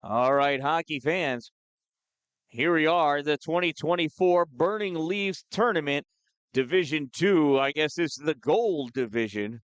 All right, hockey fans, here we are, the 2024 Burning Leaves Tournament, Division 2. I guess this is the gold division.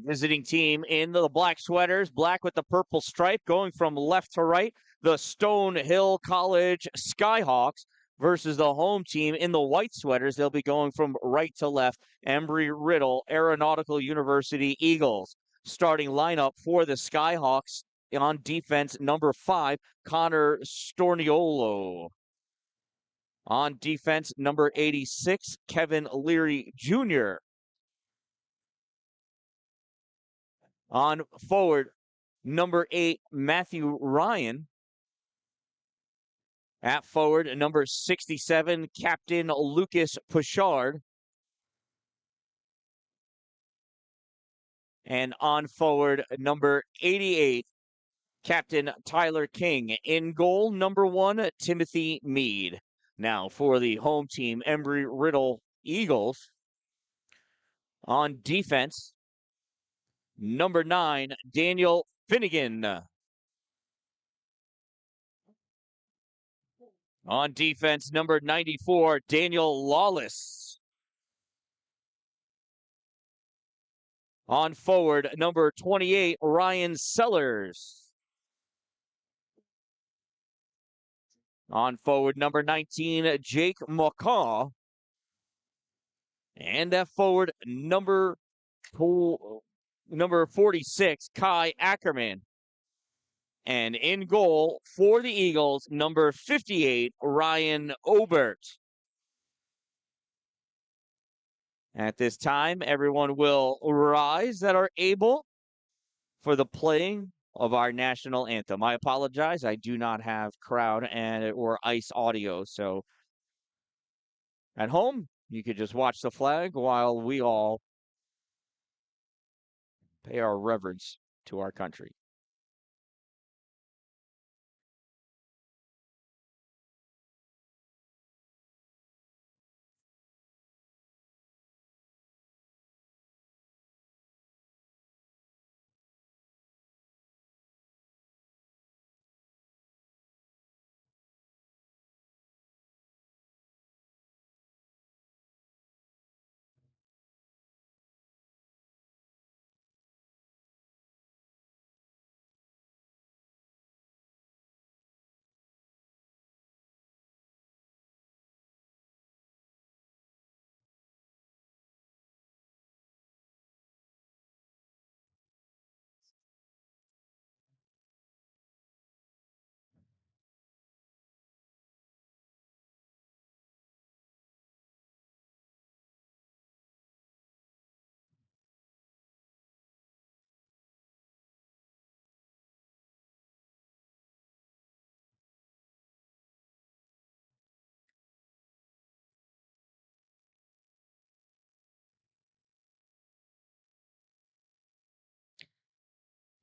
Visiting team in the black sweaters, black with the purple stripe, going from left to right, the Stonehill College Skyhawks versus the home team in the white sweaters. They'll be going from right to left, Embry-Riddle Aeronautical University Eagles. Starting lineup for the Skyhawks on defense, number 5, Connor Storniolo. On defense, number 86, Kevin Leary Jr. On forward, number 8, Matthew Ryan. At forward, number 67, Captain Lucas Pichard. And on forward, number 88, Captain Tyler King. In goal, number 1, Timothy Meade. Now for the home team, Embry-Riddle Eagles. On defense, number 9, Daniel Finnegan. On defense, number 94, Daniel Lawless. On forward, number 28, Ryan Sellers. On forward, number 19, Jake McCaw. And at forward, number 46, Kai Ackerman. And in goal for the Eagles, number 58, Ryan Obert. At this time, everyone will rise that are able for the playing of our national anthem. I apologize. I do not have crowd or ice audio. So at home, you could just watch the flag while we all pay our reverence to our country.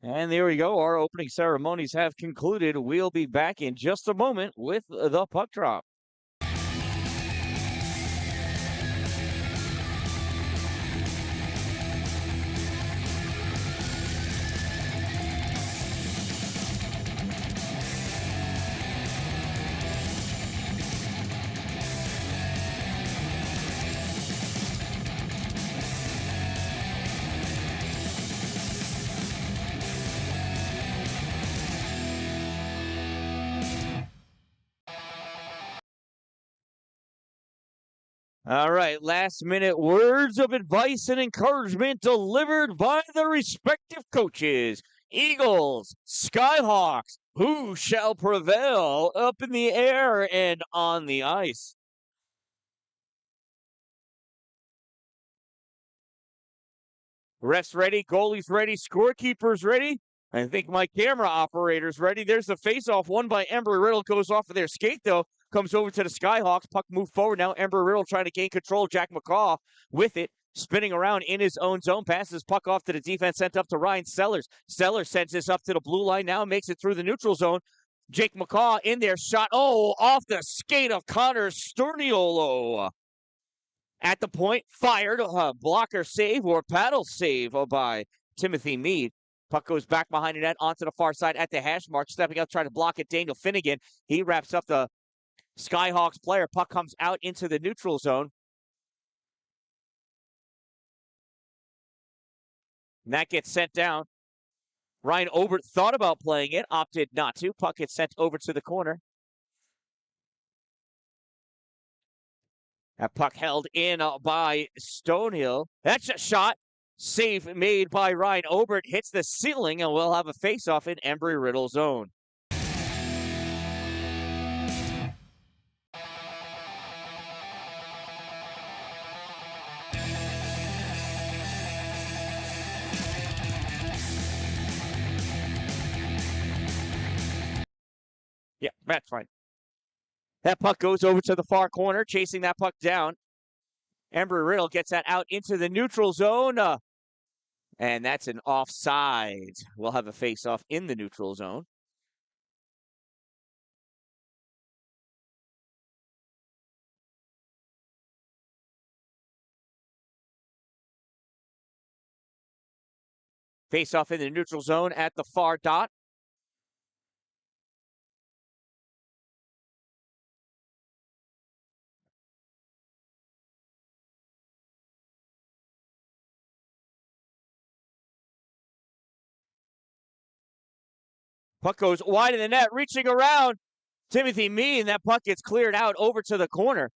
And there we go. Our opening ceremonies have concluded. We'll be back in just a moment with the puck drop. All right, last minute words of advice and encouragement delivered by the respective coaches. Eagles, Skyhawks, who shall prevail up in the air and on the ice? Refs ready, goalies ready, scorekeepers ready. I think my camera operator's ready. There's the face-off won by Embry-Riddle. Goes off of their skate, though. Comes over to the Skyhawks. Puck moved forward. Now Embry-Riddle trying to gain control. Jack McCaw with it. Spinning around in his own zone. Passes puck off to the defense. Sent up to Ryan Sellers. Sellers sends this up to the blue line. Now makes it through the neutral zone. Jake McCaw in there. Shot. Oh, off the skate of Connor Storniolo. At the point, fired, blocker save or paddle save by Timothy Meade. Puck goes back behind the net onto the far side at the hash mark, stepping up, trying to block it. Daniel Finnegan. He wraps up the Skyhawks player. Puck comes out into the neutral zone. And that gets sent down. Ryan Obert thought about playing it, opted not to. Puck gets sent over to the corner. That puck held in by Stonehill. That's a shot. Save made by Ryan Obert. Hits the ceiling, and we'll have a face-off in Embry-Riddle zone. Yeah, that's fine. That puck goes over to the far corner, chasing that puck down. Embry-Riddle gets that out into the neutral zone. And that's an offside. We'll have a face-off in the neutral zone. Face-off in the neutral zone at the far dot. Puck goes wide in the net, reaching around Timothy Meade, and that puck gets cleared out over to the corner.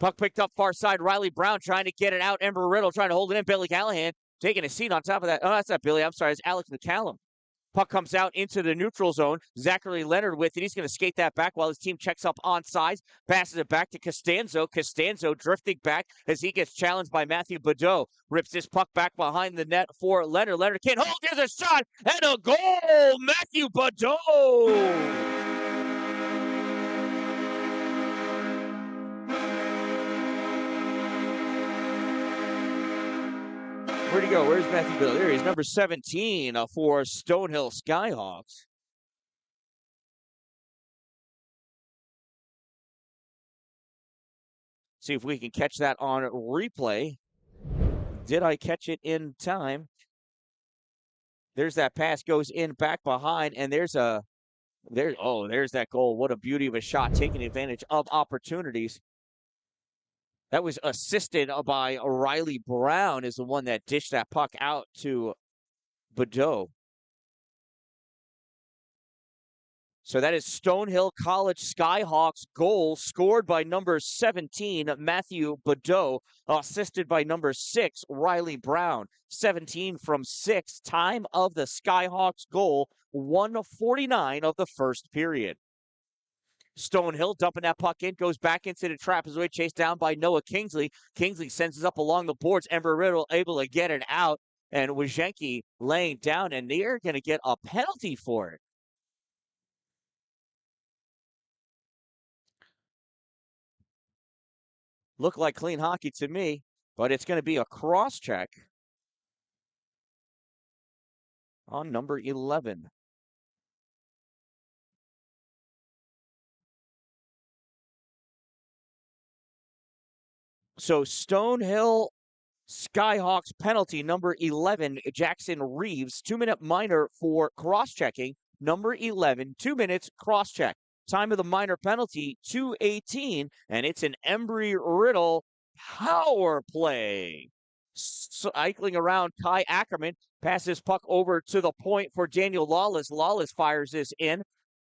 Puck picked up far side. Riley Brown trying to get it out. Embry-Riddle trying to hold it in. Billy Callahan taking a seat on top of that. Oh, that's not Billy. I'm sorry. It's Alex McCallum. Puck comes out into the neutral zone. Zachary Leonard with it. He's going to skate that back while his team checks up on sides. Passes it back to Costanzo. Costanzo drifting back as he gets challenged by Matthew Badeau. Rips this puck back behind the net for Leonard. Leonard can't hold. There's a shot and a goal. Matthew Badeau. Where'd he go? Where's Matthew Badeau? There he is, number 17 for Stonehill Skyhawks. See if we can catch that on replay. Did I catch it in time? There's that pass, goes in back behind, and there's that goal. What a beauty of a shot, taking advantage of opportunities. That was assisted by Riley Brown, is the one that dished that puck out to Badeau. So that is Stonehill College Skyhawks goal, scored by number 17, Matthew Badeau, assisted by number 6, Riley Brown. 17 from 6, time of the Skyhawks goal, 1:49 of the first period. Stonehill dumping that puck in, goes back into the trap, is chased down by Noah Kingsley. Kingsley sends it up along the boards. Embry-Riddle able to get it out, and Wajenki laying down, and they're going to get a penalty for it. Look like clean hockey to me, but it's going to be a cross check on number 11. So Stonehill Skyhawks penalty, number 11, Jackson Reeves, 2-minute minor for cross-checking. Number 11, 2 minutes, cross-check. Time of the minor penalty, 2:18, and it's an Embry-Riddle power play. Cycling around, Kai Ackerman passes puck over to the point for Daniel Lawless. Lawless fires this in.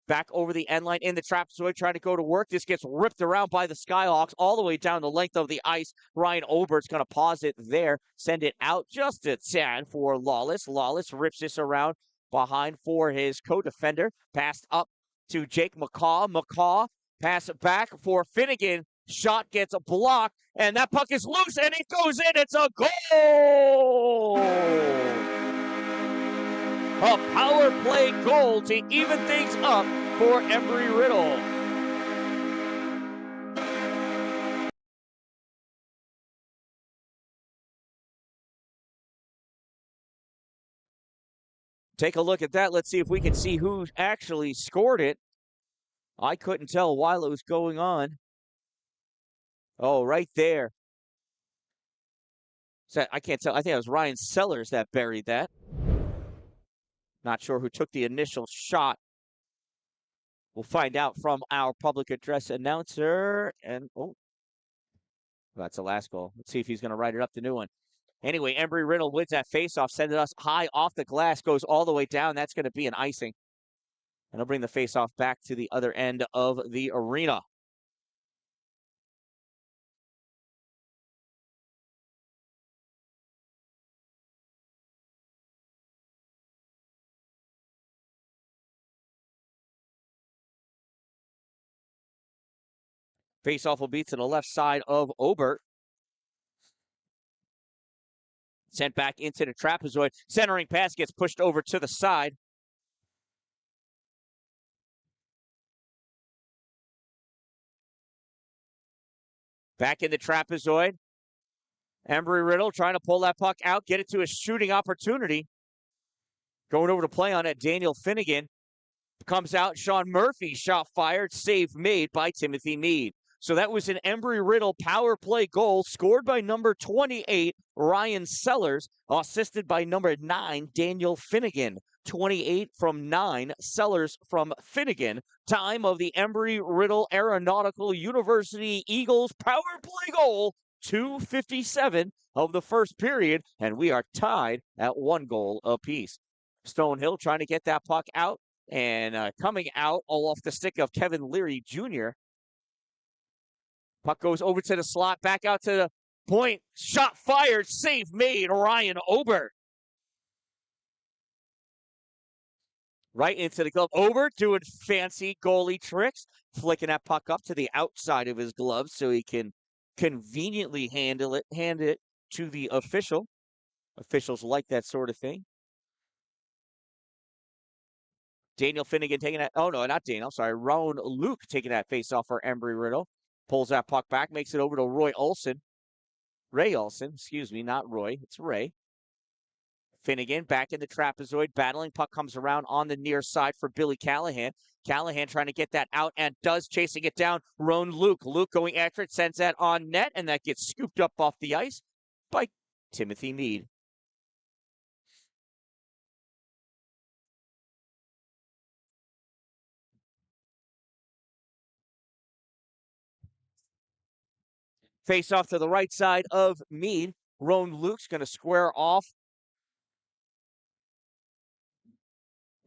Back over the end line in the trap, so trying to go to work. This gets ripped around by the Skyhawks all the way down the length of the ice. Ryan Obert's going to pause it there, send it out just a tad for Lawless. Lawless rips this around behind for his co-defender. Passed up to Jake McCaw. McCaw pass it back for Finnegan. Shot gets a block, and that puck is loose, and it goes in. It's a goal! A power play goal to even things up for Embry-Riddle. Take a look at that. Let's see if we can see who actually scored it. I couldn't tell while it was going on. Oh, right there. So I can't tell. I think it was Ryan Sellers that buried that. Not sure who took the initial shot. We'll find out from our public address announcer. And, oh, that's the last goal. Let's see if he's going to write it up, the new one. Anyway, Embry-Riddle wins that faceoff, sending us high off the glass, goes all the way down. That's going to be an icing. And he'll bring the faceoff back to the other end of the arena. Faceoff will be to the left side of Obert. Sent back into the trapezoid. Centering pass gets pushed over to the side. Back in the trapezoid. Embry-Riddle trying to pull that puck out, get it to a shooting opportunity. Going over to play on it, Daniel Finnegan. Comes out, Sean Murphy, shot fired, save made by Timothy Meade. So that was an Embry-Riddle power play goal scored by number 28, Ryan Sellers, assisted by number 9, Daniel Finnegan. 28 from 9, Sellers from Finnegan. Time of the Embry-Riddle Aeronautical University Eagles power play goal, 2:57 of the first period, and we are tied at 1 goal apiece. Stonehill trying to get that puck out, and coming out all off the stick of Kevin Leary Jr. Puck goes over to the slot, back out to the point. Shot fired, save made, Ryan Obert. Right into the glove. Obert doing fancy goalie tricks, flicking that puck up to the outside of his glove so he can conveniently hand it to the official. Officials like that sort of thing. Daniel Finnegan taking that. Oh, no, not Daniel. Sorry. Rowan Luke taking that face off for Embry-Riddle. Pulls that puck back, makes it over to Ray Olson, excuse me, not Roy. It's Ray. Finnegan back in the trapezoid, battling. Puck comes around on the near side for Billy Callahan. Callahan trying to get that out and does, chasing it down. Rowan Luke. Luke going after it, sends that on net, and that gets scooped up off the ice by Timothy Meade. Face off to the right side of Meade. Rowan Luke's going to square off.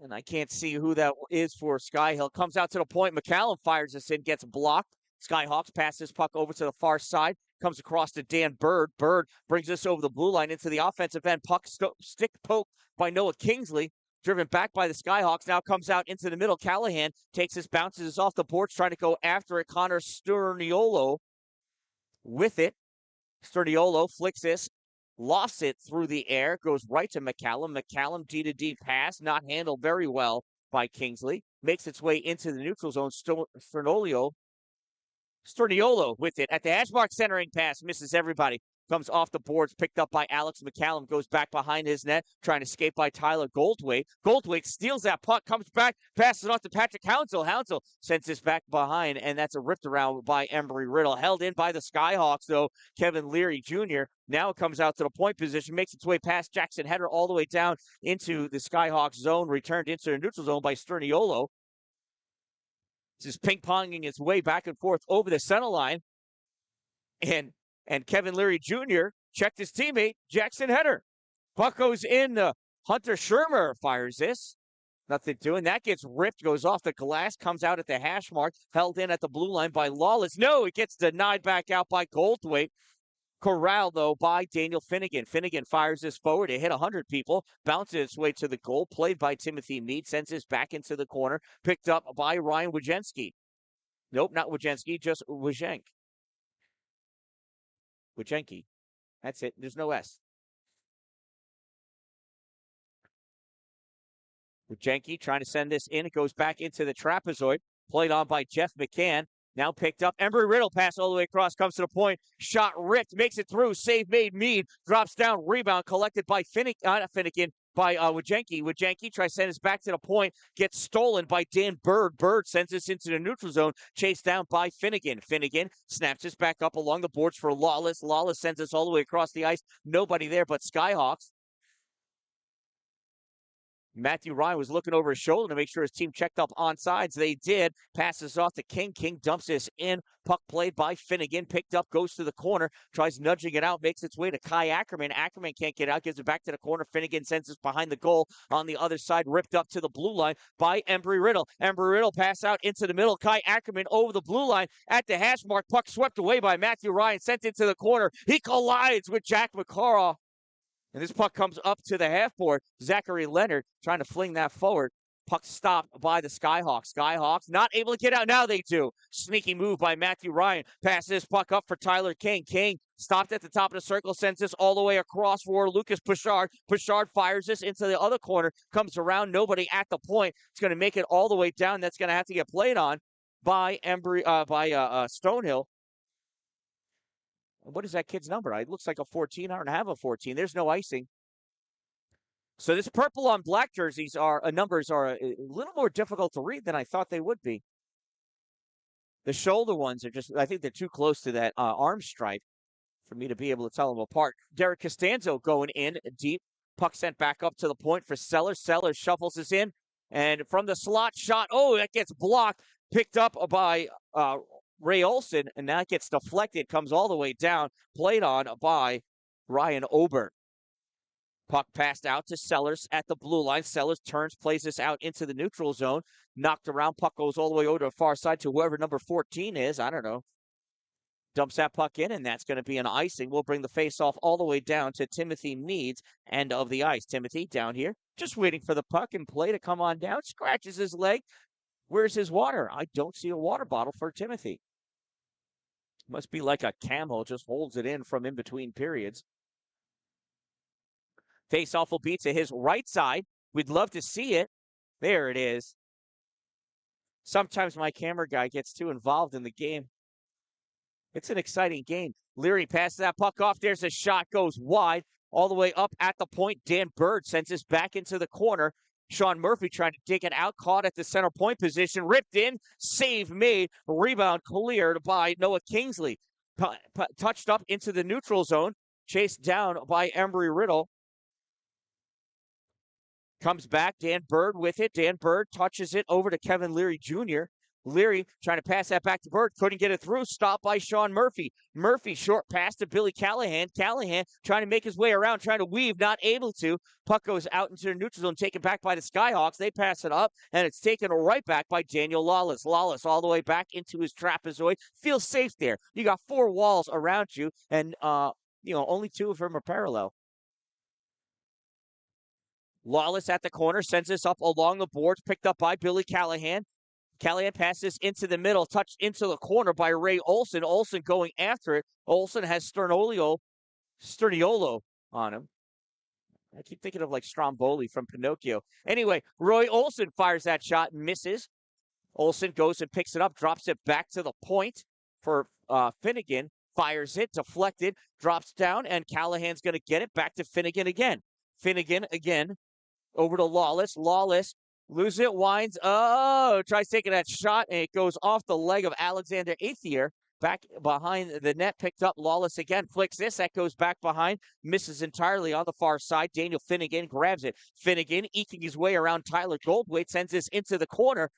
And I can't see who that is for Skyhill. Comes out to the point. McCallum fires this in, gets blocked. Skyhawks pass this puck over to the far side. Comes across to Dan Bird. Bird brings this over the blue line into the offensive end. Puck stick poke by Noah Kingsley. Driven back by the Skyhawks. Now comes out into the middle. Callahan takes this, bounces off the boards, trying to go after it. Connor Sturniolo with it. Sturniolo flicks this, lofts it through the air, goes right to McCallum. McCallum D-to-D pass, not handled very well by Kingsley. Makes its way into the neutral zone. Sturniolo with it at the hash mark, centering pass, misses everybody. Comes off the boards, picked up by Alex McCallum, goes back behind his net, trying to escape by Tyler Goldthwait. Goldthwait steals that puck, comes back, passes it off to Patrick Hounsell. Hounsell sends this back behind, and that's a ripped around by Embry-Riddle. Held in by the Skyhawks, though, Kevin Leary Jr. Now it comes out to the point position, makes its way past Jackson Header all the way down into the Skyhawks zone, returned into the neutral zone by Sturniolo. This is ping-ponging its way back and forth over the center line. And Kevin Leary Jr. checked his teammate, Jackson Header. Puck goes in. Hunter Shermer fires this. Nothing doing. That gets ripped, goes off the glass, comes out at the hash mark, held in at the blue line by Lawless. No, it gets denied back out by Goldthwait. Corralled, though, by Daniel Finnegan. Finnegan fires this forward. It hit 100 people, bounces its way to the goal, played by Timothy Meade, sends this back into the corner, picked up by Ryan Wojcicki. Nope, not Wojcicki, just Wojcicki. Wojcicki. That's it. There's no S. Wojcicki trying to send this in. It goes back into the trapezoid. Played on by Jeff McCann. Now picked up. Embry-Riddle pass all the way across. Comes to the point. Shot ripped. Makes it through. Save made. Meade drops down. Rebound collected by Finnegan. by Wajenki. Wajenki tries to send us back to the point, gets stolen by Dan Bird. Bird sends us into the neutral zone, chased down by Finnegan. Finnegan snaps us back up along the boards for Lawless. Lawless sends us all the way across the ice. Nobody there but Skyhawks. Matthew Ryan was looking over his shoulder to make sure his team checked up onsides. They did. Passes off to King. King dumps this in. Puck played by Finnegan. Picked up, goes to the corner. Tries nudging it out. Makes its way to Kai Ackerman. Ackerman can't get out. Gives it back to the corner. Finnegan sends it behind the goal. On the other side, ripped up to the blue line by Embry-Riddle. Embry-Riddle pass out into the middle. Kai Ackerman over the blue line at the hash mark. Puck swept away by Matthew Ryan. Sent into the corner. He collides with Jack McCarroll. And this puck comes up to the half board. Zachary Leonard trying to fling that forward. Puck stopped by the Skyhawks. Skyhawks not able to get out. Now they do. Sneaky move by Matthew Ryan. Passes this puck up for Tyler King. King stopped at the top of the circle. Sends this all the way across for Lucas Pritchard. Pritchard fires this into the other corner. Comes around. Nobody at the point. It's going to make it all the way down. That's going to have to get played on by Stonehill. What is that kid's number? It looks like a 14. I don't have a 14. There's no icing. So this purple on black jerseys numbers are a little more difficult to read than I thought they would be. The shoulder ones are I think they're too close to that arm stripe for me to be able to tell them apart. Derek Costanzo going in deep. Puck sent back up to the point for Sellers. Sellers shuffles this in. And from the slot shot, that gets blocked. Picked up by Ray Olson, and that gets deflected, comes all the way down, played on by Ryan Ober. Puck passed out to Sellers at the blue line. Sellers turns, plays this out into the neutral zone. Knocked around, puck goes all the way over to the far side to whoever number 14 is. I don't know. Dumps that puck in, and that's going to be an icing. We'll bring the face-off all the way down to Timothy Needs, end of the ice. Timothy down here, just waiting for the puck and play to come on down. Scratches his leg. Where's his water? I don't see a water bottle for Timothy. Must be like a camo, just holds it in from in between periods. Face-off will be to his right side. We'd love to see it. There it is. Sometimes my camera guy gets too involved in the game. It's an exciting game. Leary passes that puck off. There's a shot, goes wide, all the way up at the point. Dan Bird sends this back into the corner. Sean Murphy trying to dig it out, caught at the center point position, ripped in, save made, rebound cleared by Noah Kingsley. Touched up into the neutral zone, chased down by Embry-Riddle. Comes back, Dan Bird with it. Dan Bird touches it over to Kevin Leary Jr. Leary trying to pass that back to Bird. Couldn't get it through. Stopped by Sean Murphy. Murphy short pass to Billy Callahan. Callahan trying to make his way around, trying to weave, not able to. Puck goes out into the neutral zone, taken back by the Skyhawks. They pass it up, and it's taken right back by Daniel Lawless. Lawless all the way back into his trapezoid. Feels safe there. You got four walls around you, and only two of them are parallel. Lawless at the corner, sends this up along the boards, picked up by Billy Callahan. Callahan passes into the middle, touched into the corner by Ray Olson. Olson going after it. Olson has Sterniolo on him. I keep thinking of like Stromboli from Pinocchio. Anyway, Roy Olson fires that shot and misses. Olson goes and picks it up, drops it back to the point for Finnegan. Fires it, deflected, drops down, and Callahan's going to get it back to Finnegan again. Finnegan again over to Lawless. Lawless loses it, winds. Tries taking that shot, and it goes off the leg of Alexander Aethier. Back behind the net, picked up. Lawless again, flicks this. That goes back behind. Misses entirely on the far side. Daniel Finnegan grabs it. Finnegan eking his way around Tyler Goldthwait, sends this into the corner.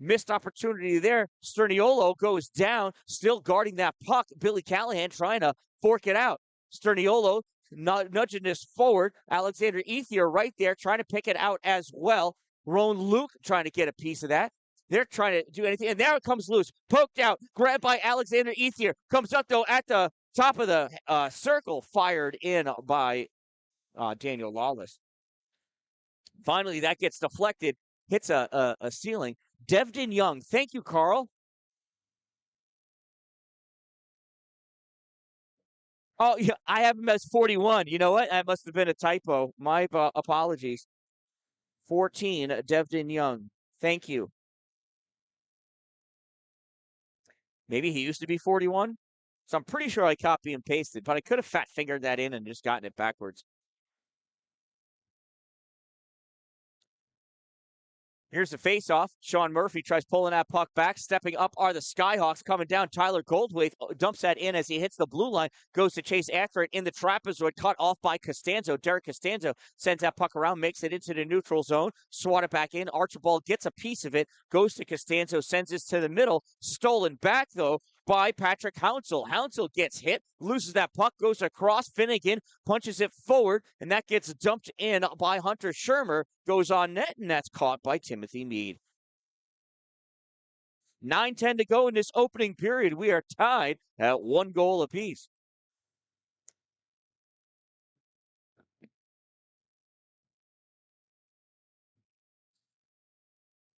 Missed opportunity there. Sterniolo goes down, still guarding that puck. Billy Callahan trying to fork it out. Sterniolo nudging this forward. Alexander Aethier right there trying to pick it out as well. Roan Luke trying to get a piece of that. They're trying to do anything. And there it comes loose. Poked out. Grabbed by Alexander Aethier. Comes up, though, at the top of the circle. Fired in by Daniel Lawless. Finally, that gets deflected. Hits a ceiling. Devden Young. Thank you, Carl. Oh, yeah, I have him as 41. You know what? That must have been a typo. My apologies. 14, Devden Young. Thank you. Maybe he used to be 41. So I'm pretty sure I copy and pasted, but I could have fat fingered that in and just gotten it backwards. Here's the face-off. Sean Murphy tries pulling that puck back. Stepping up are the Skyhawks coming down. Tyler Goldthwait dumps that in as he hits the blue line. Goes to chase after it in the trapezoid. Cut off by Costanzo. Derek Costanzo sends that puck around. Makes it into the neutral zone. Swat it back in. Archibald gets a piece of it. Goes to Costanzo. Sends this to the middle. Stolen back, though, by Patrick Hounsell. Hounsell gets hit, loses that puck, goes across. Finnegan punches it forward, and that gets dumped in by Hunter Shermer. Goes on net, and that's caught by Timothy Meade. 9:10 to go in this opening period. We are tied at 1 goal apiece.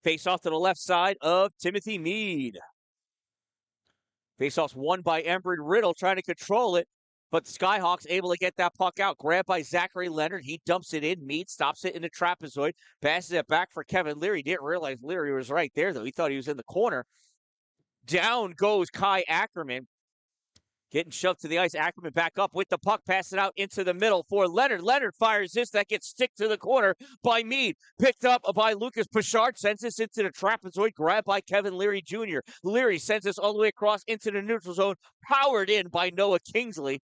Face off to the left side of Timothy Meade. Faceoff's won by Embry-Riddle, trying to control it, but the Skyhawks able to get that puck out. Grabbed by Zachary Leonard. He dumps it in. Meade stops it in the trapezoid. Passes it back for Kevin Leary. Didn't realize Leary was right there, though. He thought he was in the corner. Down goes Kai Ackerman. Getting shoved to the ice. Ackerman back up with the puck. Pass it out into the middle for Leonard. Leonard fires this. That gets stick to the corner by Meade. Picked up by Lucas Pichard. Sends this into the trapezoid. Grabbed by Kevin Leary Jr. Leary sends this all the way across into the neutral zone. Powered in by Noah Kingsley.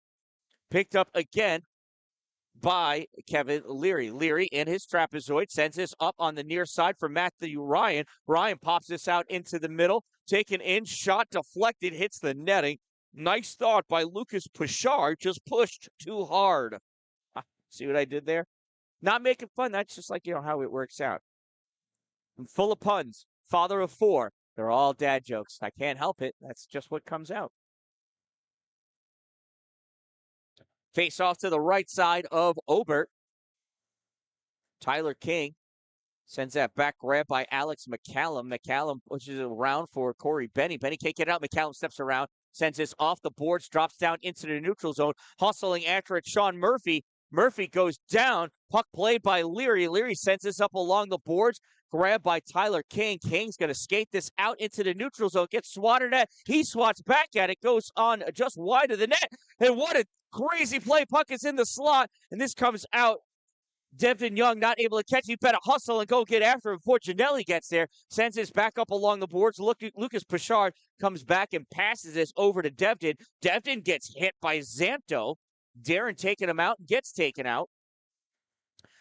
Picked up again by Kevin Leary. Leary in his trapezoid sends this up on the near side for Matthew Ryan. Ryan pops this out into the middle. Taken in. Shot deflected. Hits the netting. Nice thought by Lucas Pichard, just pushed too hard. See what I did there? Not making fun. That's just like, how it works out. I'm full of puns. Father of 4. They're all dad jokes. I can't help it. That's just what comes out. Face off to the right side of Obert. Tyler King sends that back grab by Alex McCallum. McCallum pushes it around for Corey Benny. Benny can't get out. McCallum steps around. Sends this off the boards, drops down into the neutral zone, hustling after it. Sean Murphy. Murphy goes down. Puck played by Leary. Leary sends this up along the boards, grabbed by Tyler King. King's going to skate this out into the neutral zone, gets swatted at. He swats back at it, goes on just wide of the net. And what a crazy play. Puck is in the slot, and this comes out. Devin Young not able to catch. He better hustle and go get after him before Janelli gets there. Sends this back up along the boards. Lucas Pichard comes back and passes this over to Devin. Devin gets hit by Zanto. Darren taking him out, gets taken out.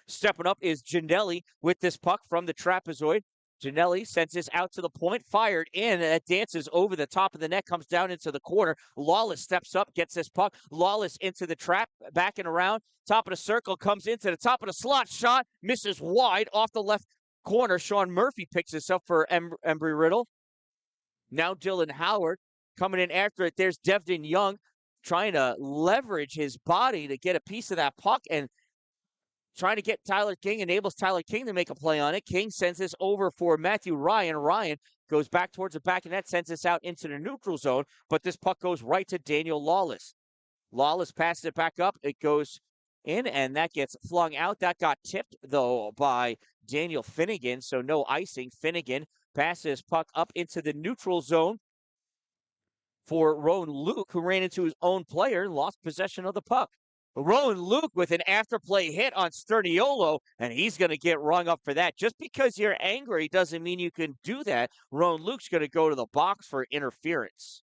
Stepping up is Janelli with this puck from the trapezoid. Janelli sends this out to the point, fired in, and it dances over the top of the net, comes down into the corner. Lawless steps up, gets this puck. Lawless into the trap, back and around. Top of the circle, comes into the top of the slot, shot, misses wide off the left corner. Sean Murphy picks this up for Embry-Riddle. Now Dylan Howard coming in after it. There's Devin Young trying to leverage his body to get a piece of that puck, and trying to get Tyler King, enables Tyler King to make a play on it. King sends this over for Matthew Ryan. Ryan goes back towards the back of net, sends this out into the neutral zone, but this puck goes right to Daniel Lawless. Lawless passes it back up. It goes in, and that gets flung out. That got tipped, though, by Daniel Finnegan, so no icing. Finnegan passes puck up into the neutral zone for Rowan Luke, who ran into his own player and lost possession of the puck. Rowan Luke with an afterplay hit on Sterniolo, and he's going to get rung up for that. Just because you're angry doesn't mean you can do that. Rowan Luke's going to go to the box for interference.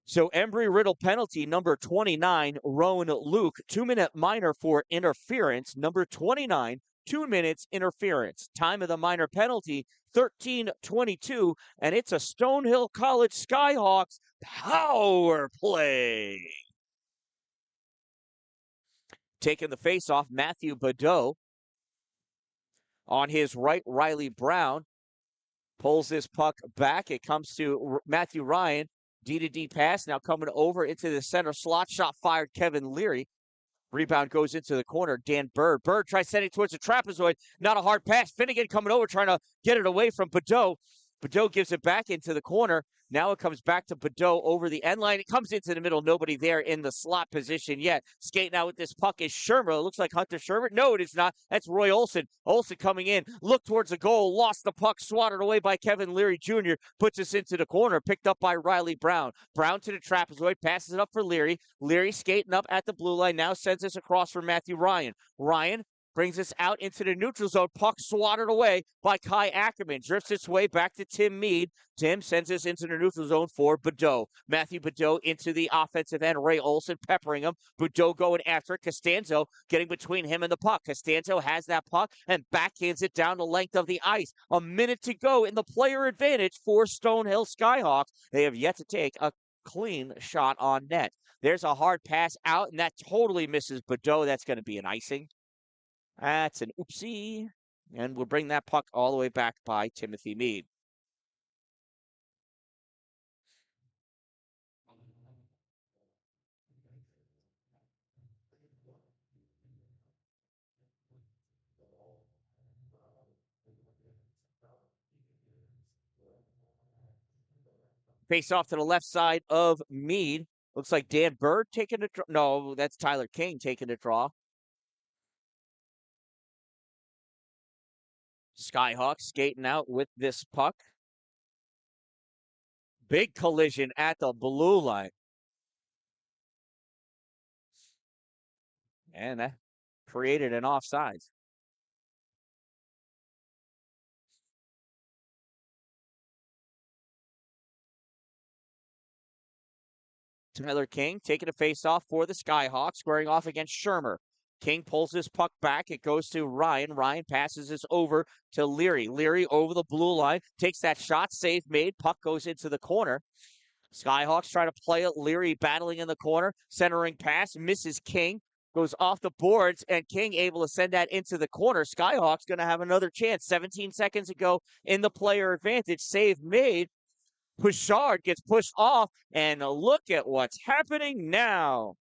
So Embry-Riddle penalty, number 29, Rowan Luke, 2-minute minor for interference. Number 29, 2 minutes interference. Time of the minor penalty, 13:22, and it's a Stonehill College Skyhawks power play. Taking the face-off, Matthew Badeau. On his right, Riley Brown pulls this puck back. It comes to Matthew Ryan. D-to-D pass, now coming over into the center slot. Shot fired, Kevin Leary. Rebound goes into the corner, Dan Bird. Bird tries sending towards the trapezoid. Not a hard pass. Finnegan coming over, trying to get it away from Badeau. Badeau gives it back into the corner. Now it comes back to Badeau over the end line. It comes into the middle. Nobody there in the slot position yet. Skating out with this puck is Shermer. It looks like Hunter Shermer. No, it is not. That's Roy Olson. Olson coming in. Look towards the goal. Lost the puck. Swatted away by Kevin Leary Jr. Puts us into the corner. Picked up by Riley Brown. Brown to the trapezoid. Passes it up for Leary. Leary skating up at the blue line. Now sends us across for Matthew Ryan. Ryan brings us out into the neutral zone. Puck swatted away by Kai Ackerman. Drifts its way back to Tim Mead. Tim sends us into the neutral zone for Badeau. Matthew Badeau into the offensive end. Ray Olson peppering him. Badeau going after it. Costanzo getting between him and the puck. Costanzo has that puck and backhands it down the length of the ice. A minute to go in the player advantage for Stonehill Skyhawks. They have yet to take a clean shot on net. There's a hard pass out, and that totally misses Badeau. That's going to be an icing. That's an oopsie. And we'll bring that puck all the way back by Timothy Mead. Face off to the left side of Mead. Looks like Dan Bird taking the draw. No, that's Tyler King taking the draw. Skyhawks skating out with this puck. Big collision at the blue line. And that created an offsides. Tyler King taking a face-off for the Skyhawks, squaring off against Shermer. King pulls his puck back. It goes to Ryan. Ryan passes this over to Leary. Leary over the blue line. Takes that shot. Save made. Puck goes into the corner. Skyhawks try to play it. Leary battling in the corner. Centering pass. Misses King. Goes off the boards. And King able to send that into the corner. Skyhawks going to have another chance. 17 seconds ago in the player advantage. Save made. Bouchard gets pushed off, and look at what's happening now.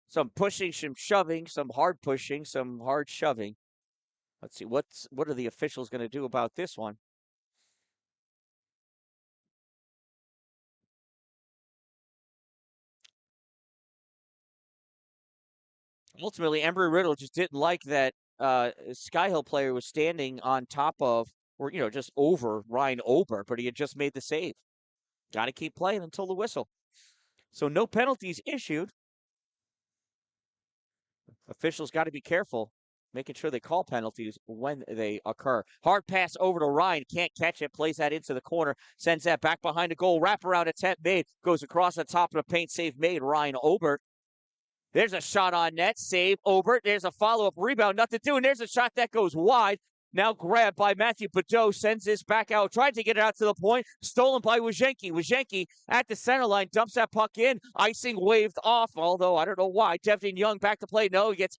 Some pushing, some shoving, some hard pushing, some hard shoving. Let's see, what are the officials going to do about this one? Ultimately, Embry-Riddle just didn't like that Skyhill player was standing on top of, or, just over Ryan Ober, but he had just made the save. Got to keep playing until the whistle. So no penalties issued. Officials got to be careful, making sure they call penalties when they occur. Hard pass over to Ryan. Can't catch it. Plays that into the corner. Sends that back behind the goal. Wraparound attempt made. Goes across the top of the paint. Save made. Ryan Obert. There's a shot on net. Save Obert. There's a follow-up rebound. Nothing to do. And there's a shot that goes wide. Now grabbed by Matthew Badeau, sends this back out, tried to get it out to the point, stolen by Wojcicki. Wojcicki at the center line, dumps that puck in, icing waved off, although I don't know why. Devin Young back to play. No, he gets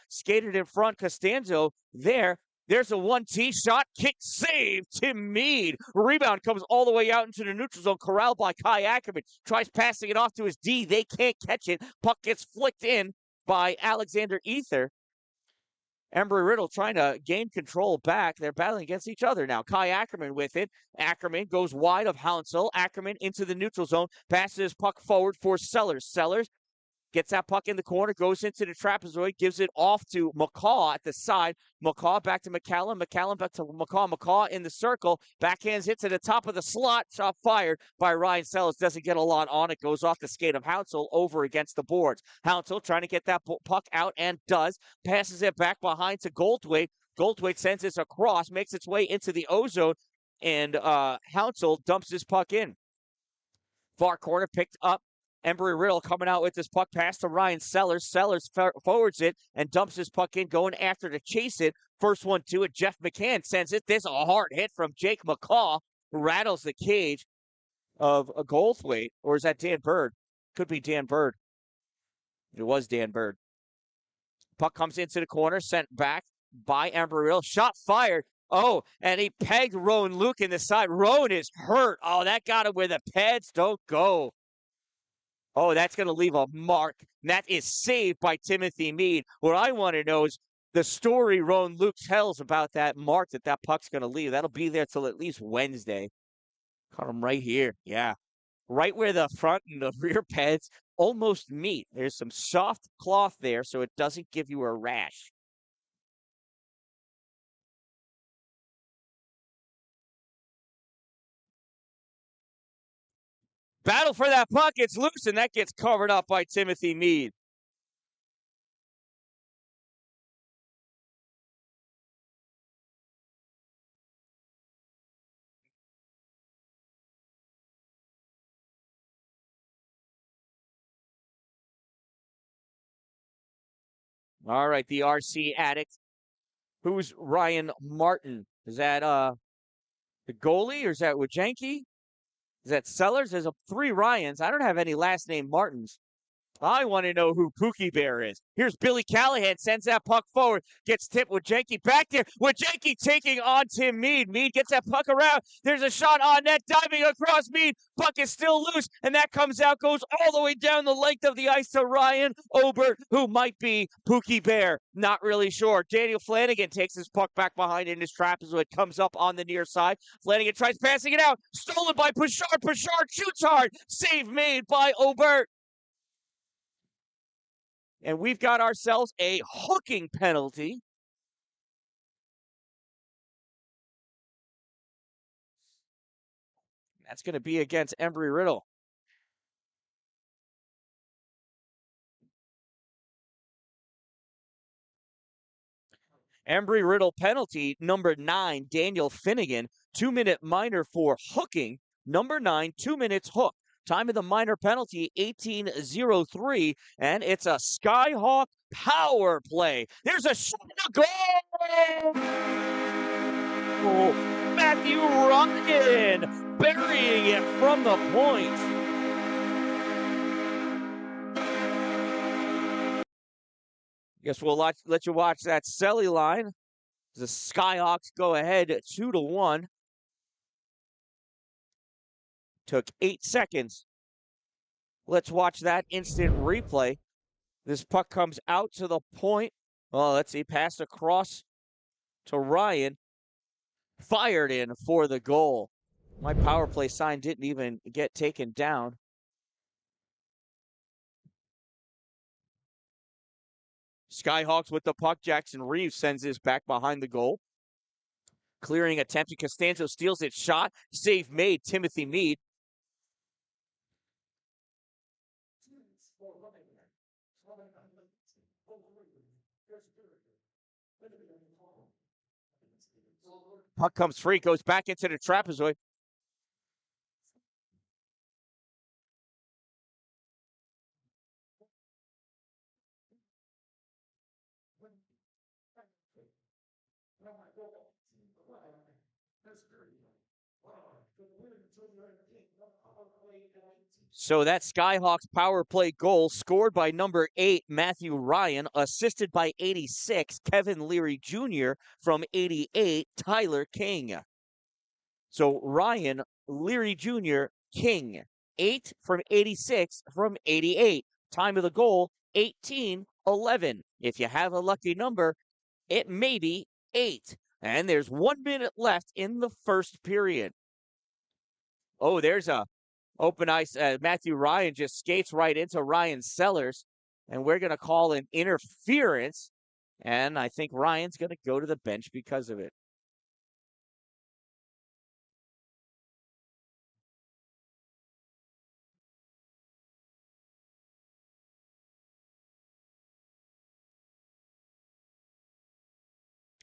skated in front. Costanzo there. There's a 1-T shot, kick, save, Tim Mead. Rebound comes all the way out into the neutral zone, corralled by Kai Ackerman. Tries passing it off to his D. They can't catch it. Puck gets flicked in by Alexander Ether. Embry-Riddle trying to gain control back. They're battling against each other now. Kai Ackerman with it. Ackerman goes wide of Hounsell. Ackerman into the neutral zone. Passes his puck forward for Sellers. Sellers gets that puck in the corner, goes into the trapezoid, gives it off to McCaw at the side. McCaw back to McCallum. McCallum back to McCaw. McCaw in the circle. Backhands it to the top of the slot. Shot fired by Ryan Sellers. Doesn't get a lot on it. Goes off the skate of Hounsell over against the boards. Hounsell trying to get that puck out and does. Passes it back behind to Goldthwait. Goldthwait sends this across, makes its way into the ozone, and Hounsell dumps his puck in. Far corner picked up. Embry-Riddle coming out with this puck pass to Ryan Sellers. Sellers forwards it and dumps his puck in, going after to chase it. First one to it. Jeff McCann sends it. There's a hard hit from Jake McCaw. Rattles the cage of a Goldthwait. Or is that Dan Bird? Could be Dan Bird. It was Dan Bird. Puck comes into the corner, sent back by Embry-Riddle. Shot fired. Oh, and he pegged Rowan Luke in the side. Rowan is hurt. Oh, that got him where the pads don't go. Oh, that's going to leave a mark. And that is saved by Timothy Mead. What I want to know is the story Roan Luke tells about that mark that puck's going to leave. That'll be there till at least Wednesday. Caught him right here. Yeah. Right where the front and the rear pads almost meet. There's some soft cloth there so it doesn't give you a rash. Battle for that puck. It's loose, and that gets covered up by Timothy Mead. All right, the RC addict. Who's Ryan Martin? Is that the goalie, or is that Wajenki? Is that Sellers? There's 3 Ryans. I don't have any last name Martins. I want to know who Pookie Bear is. Here's Billy Callahan, sends that puck forward, gets tipped with Janky back there. With Janky taking on Tim Mead. Mead gets that puck around. There's a shot on net, diving across Mead. Puck is still loose, and that comes out, goes all the way down the length of the ice to Ryan Obert, who might be Pookie Bear. Not really sure. Daniel Flanagan takes his puck back behind in his trap as it comes up on the near side. Flanagan tries passing it out. Stolen by Pashard. Pashard shoots hard. Save made by Obert. And we've got ourselves a hooking penalty. That's going to be against Embry-Riddle. Embry-Riddle penalty, number 9, Daniel Finnegan, 2-minute minor for hooking. Number 9, 2 minutes hook. Time of the minor penalty, 18:03, and it's a Skyhawk power play. There's a shot to goal! Matthew Ryan burying it from the point. Guess we'll let you watch that Selly line. The Skyhawks go ahead 2-1. Took 8 seconds. Let's watch that instant replay. This puck comes out to the point. Oh, let's see. Passed across to Ryan. Fired in for the goal. My power play sign didn't even get taken down. Skyhawks with the puck. Jackson Reeves sends this back behind the goal. Clearing attempt. Costanzo steals it. Shot. Save made. Timothy Mead. Puck comes free. Goes back into the trapezoid. So that Skyhawks power play goal scored by number 8, Matthew Ryan, assisted by 86, Kevin Leary Jr. from 88, Tyler King. So Ryan, Leary Jr., King, 8 from 86 from 88. Time of the goal, 18:11. If you have a lucky number, it may be 8. And there's 1 minute left in the first period. Oh, there's a open ice. Matthew Ryan just skates right into Ryan Sellers, and we're going to call an interference. And I think Ryan's going to go to the bench because of it.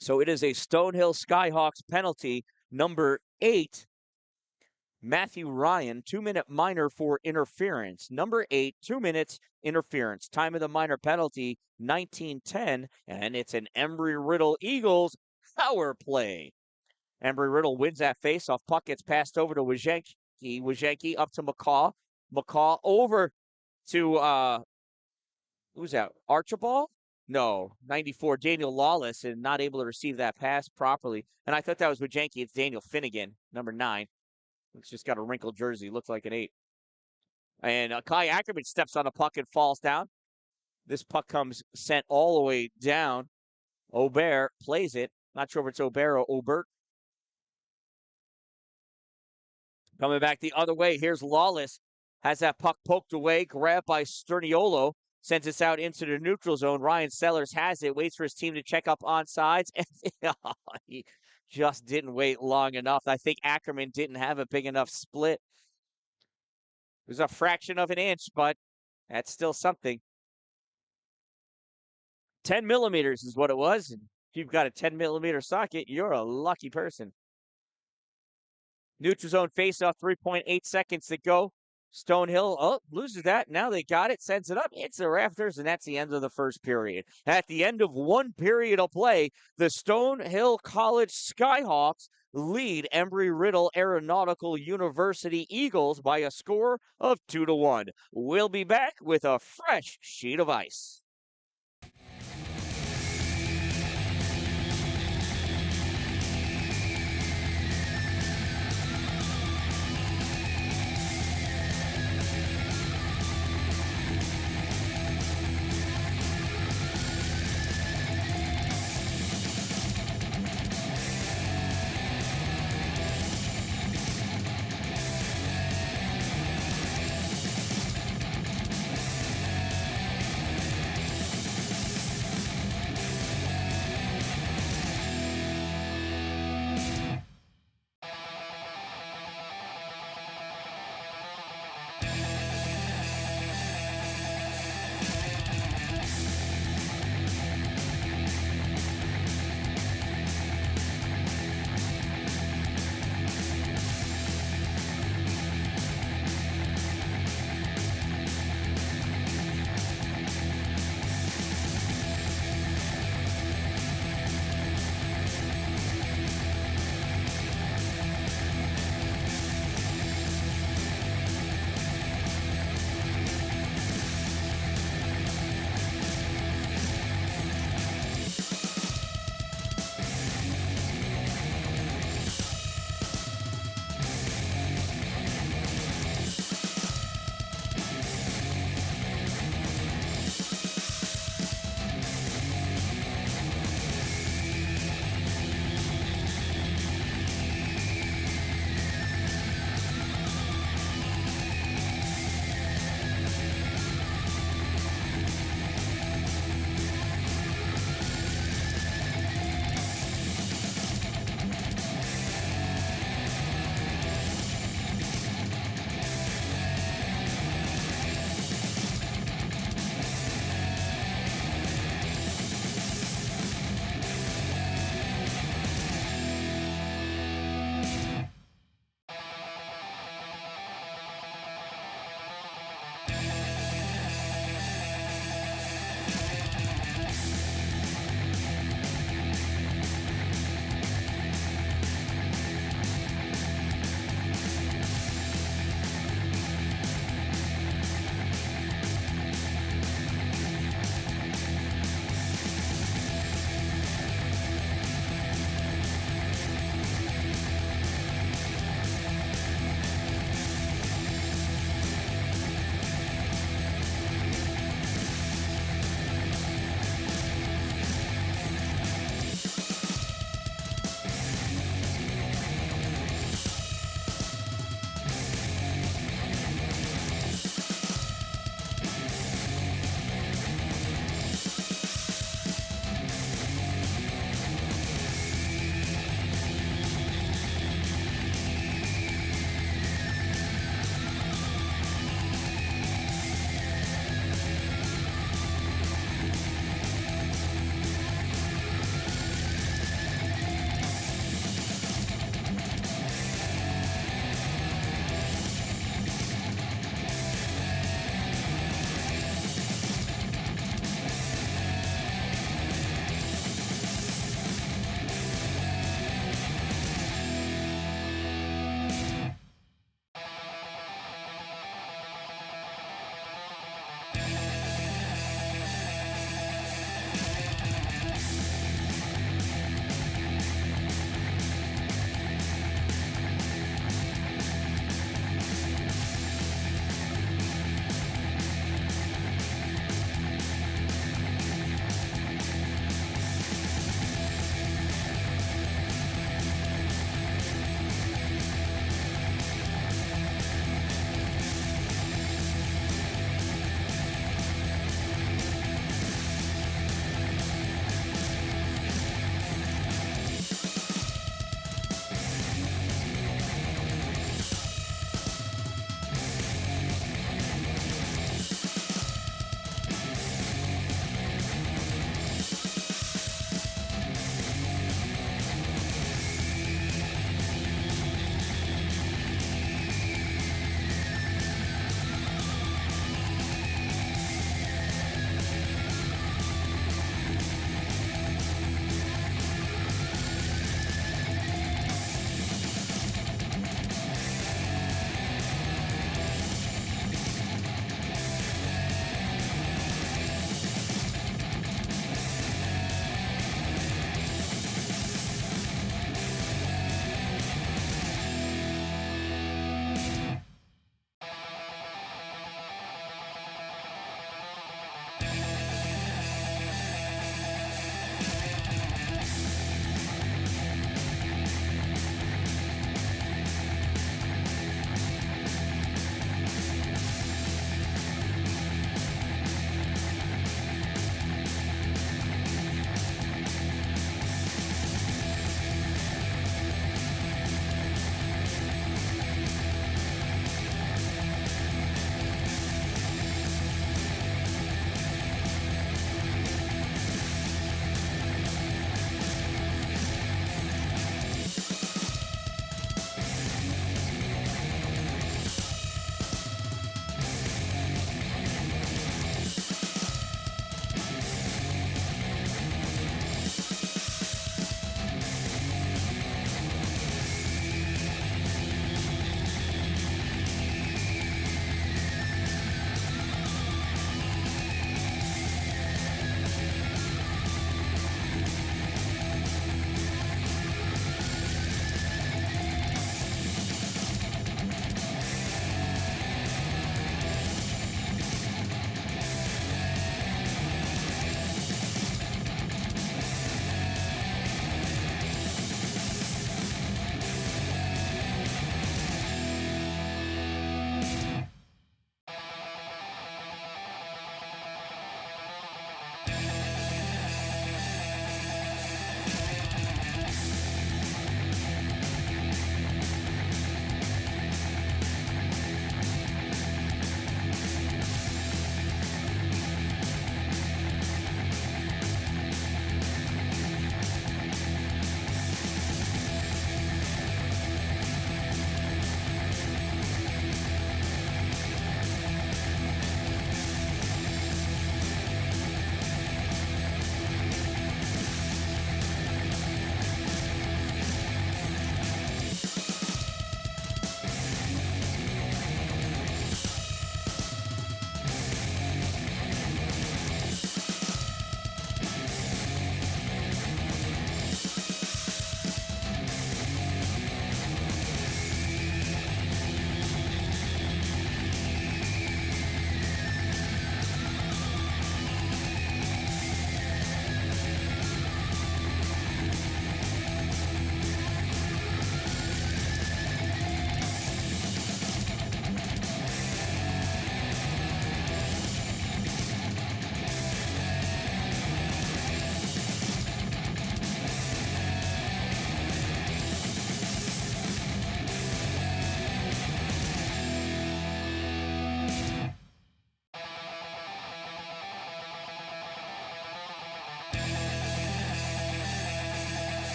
So it is a Stonehill Skyhawks penalty, number 8. Matthew Ryan, 2-minute minor for interference. Number 8, 2 minutes interference. Time of the minor penalty, 19:10, and it's an Embry-Riddle Eagles power play. Embry-Riddle wins that faceoff. Puck gets passed over to Wajenki. Wajenki up to McCaw. McCaw over to, who's that? Archibald? No, 94, Daniel Lawless, and not able to receive that pass properly. And I thought that was Wajenki. It's Daniel Finnegan, number 9. It's just got a wrinkled jersey. Looks like an 8. And Kai Ackerman steps on a puck and falls down. This puck comes sent all the way down. Aubert plays it. Not sure if it's Aubert or Aubert. Coming back the other way, here's Lawless. Has that puck poked away, grabbed by Sterniolo, sends it out into the neutral zone. Ryan Sellers has it, waits for his team to check up on sides, and he just didn't wait long enough. I think Ackerman didn't have a big enough split. It was a fraction of an inch, but that's still something. 10 millimeters is what it was. And if you've got a 10 millimeter socket, you're a lucky person. Neutral zone face-off, 3.8 seconds to go. Stonehill, loses that. Now they got it, sends it up, hits the rafters, and that's the end of the first period. At the end of one period of play, the Stonehill College Skyhawks lead Embry-Riddle Aeronautical University Eagles by a score of 2-1. We'll be back with a fresh sheet of ice.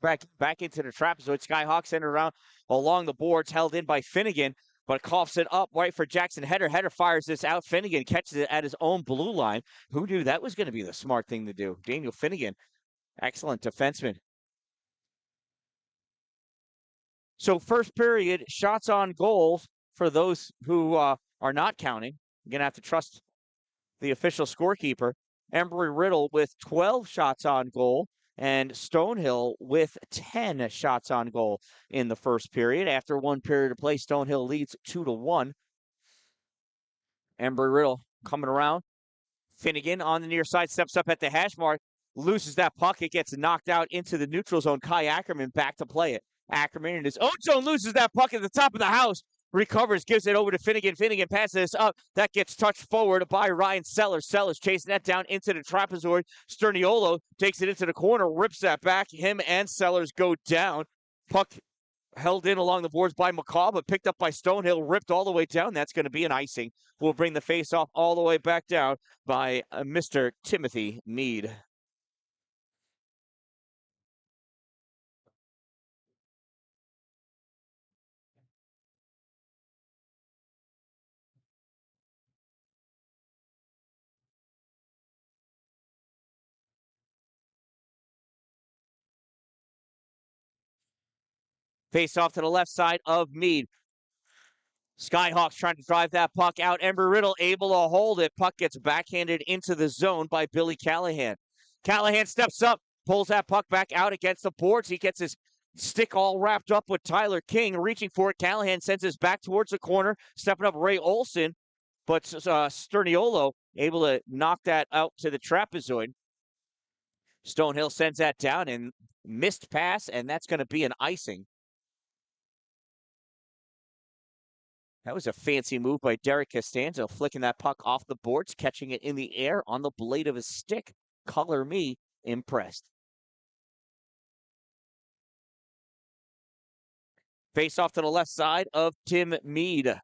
back into the trapezoid. Skyhawk sent it around along the boards, held in by Finnegan, but coughs it up right for Jackson Header. Header fires this out. Finnegan catches it at his own blue line. Who knew that was going to be the smart thing to do? Daniel Finnegan, excellent defenseman. So first period, shots on goal for those who are not counting. You're going to have to trust the official scorekeeper. Embry-Riddle with 12 shots on goal, and Stonehill with 10 shots on goal in the first period. After one period of play, Stonehill leads 2-1. Embry-Riddle coming around. Finnegan on the near side, steps up at the hash mark, loses that puck. It gets knocked out into the neutral zone. Kai Ackerman back to play it. Ackerman in his own zone loses that puck at the top of the house. Recovers, gives it over to Finnegan. Finnegan passes up. That gets touched forward by Ryan Sellers. Sellers chasing that down into the trapezoid. Sterniolo takes it into the corner, rips that back. Him and Sellers go down. Puck held in along the boards by McCall, but picked up by Stonehill, ripped all the way down. That's going to be an icing. We'll bring the face-off all the way back down by Mr. Timothy Mead. Face-off to the left side of Mead. Skyhawks trying to drive that puck out. Embry-Riddle able to hold it. Puck gets backhanded into the zone by Billy Callahan. Callahan steps up, pulls that puck back out against the boards. He gets his stick all wrapped up with Tyler King, reaching for it. Callahan sends his back towards the corner, stepping up Ray Olson, but Sterniolo able to knock that out to the trapezoid. Stonehill sends that down and missed pass, and that's going to be an icing. That was a fancy move by Derek Costanzo, flicking that puck off the boards, catching it in the air on the blade of his stick. Color me impressed. Face off to the left side of Tim Mead.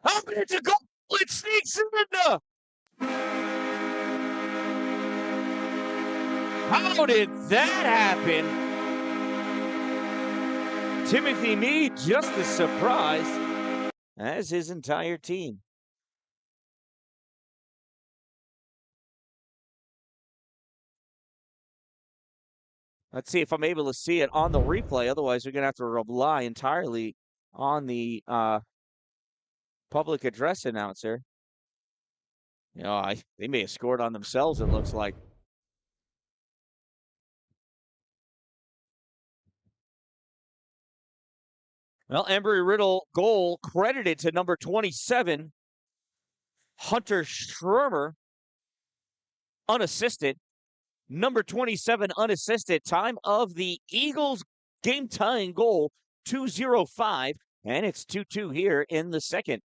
Oh, it's a goal! It sneaks in! How did that happen? Timothy Mead just as surprised as his entire team. Let's see if I'm able to see it on the replay. Otherwise, we're going to have to rely entirely on the public address announcer. You know, they may have scored on themselves, it looks like. Well, Embry-Riddle goal credited to number 27, Hunter Schirmer, unassisted. Number 27 unassisted. Time of the Eagles game-tying goal, 2:05, and it's 2-2 here in the second.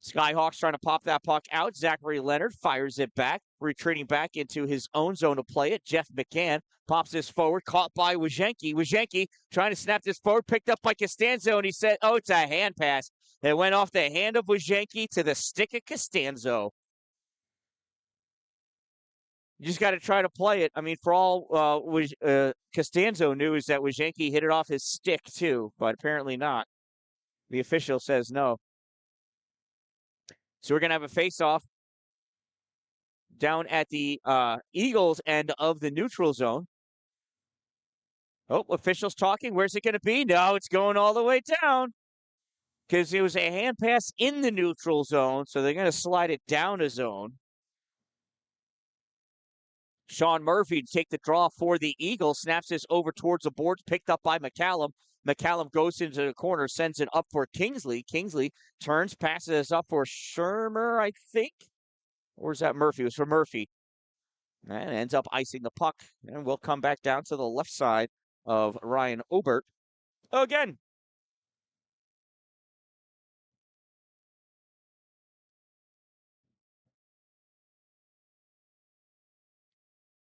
Skyhawks trying to pop that puck out. Zachary Leonard fires it back, retreating back into his own zone to play it. Jeff McCann pops this forward, caught by Wojcicki. Wojcicki trying to snap this forward, picked up by Costanzo, and he said, oh, it's a hand pass. It went off the hand of Wojcicki to the stick of Costanzo. You just got to try to play it. I mean, for all Costanzo knew is that Wojcicki hit it off his stick too, but apparently not. The official says no. So we're going to have a face-off down at the Eagles end of the neutral zone. Oh, officials talking. Where's it going to be? No, it's going all the way down because it was a hand pass in the neutral zone, so they're going to slide it down a zone. Sean Murphy to take the draw for the Eagles, snaps this over towards the boards, picked up by McCallum. McCallum goes into the corner, sends it up for Kingsley. Kingsley turns, passes up for Schirmer, I think. Or is that Murphy? It was for Murphy. And ends up icing the puck. And we'll come back down to the left side of Ryan Obert again.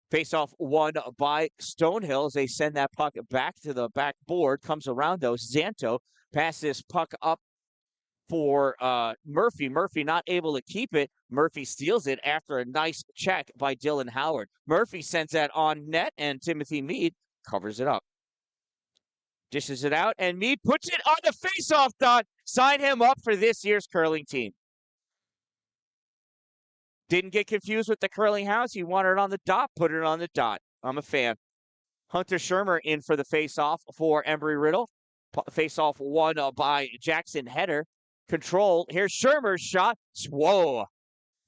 Face-off won by Stonehill as they send that puck back to the backboard. Comes around, though. Zanto passes this puck up for Murphy. Murphy not able to keep it. Murphy steals it after a nice check by Dylan Howard. Murphy sends that on net, and Timothy Meade covers it up. Dishes it out, and Meade puts it on the face-off dot. Sign him up for this year's curling team. Didn't get confused with the curling house. He wanted it on the dot, put it on the dot. I'm a fan. Hunter Shermer in for the face-off for Embry-Riddle. Face-off won by Jackson Header. Control. Here's Shermer's shot. Whoa.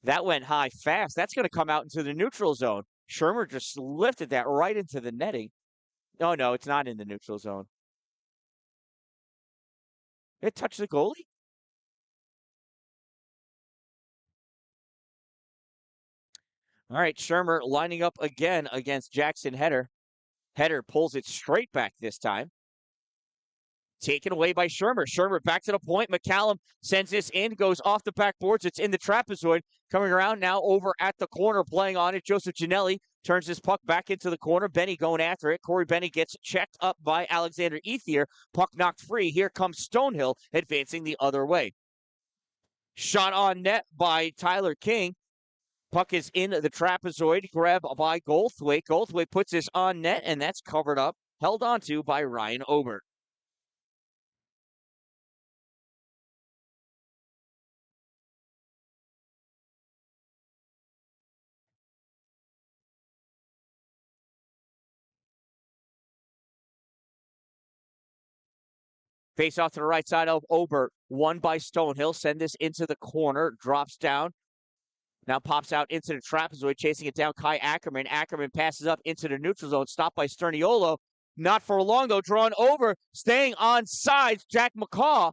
That went high fast. That's going to come out into the neutral zone. Shermer just lifted that right into the netting. Oh, no, it's not in the neutral zone. It touched the goalie? All right, Shermer lining up again against Jackson Header. Header pulls it straight back this time. Taken away by Shermer. Shermer back to the point. McCallum sends this in, goes off the backboards. It's in the trapezoid. Coming around now over at the corner, playing on it. Joseph Giannelli turns his puck back into the corner. Benny going after it. Corey Benny gets checked up by Alexander Ethier. Puck knocked free. Here comes Stonehill advancing the other way. Shot on net by Tyler King. Puck is in the trapezoid. Grab by Goldthwait. Goldthwait puts this on net, and that's covered up. Held onto by Ryan Obert. Face off to the right side of Obert. Won by Stonehill. Send this into the corner. Drops down. Now pops out into the trapezoid, chasing it down. Kai Ackerman. Ackerman passes up into the neutral zone. Stopped by Sterniolo. Not for long, though. Drawn over. Staying on sides. Jack McCaw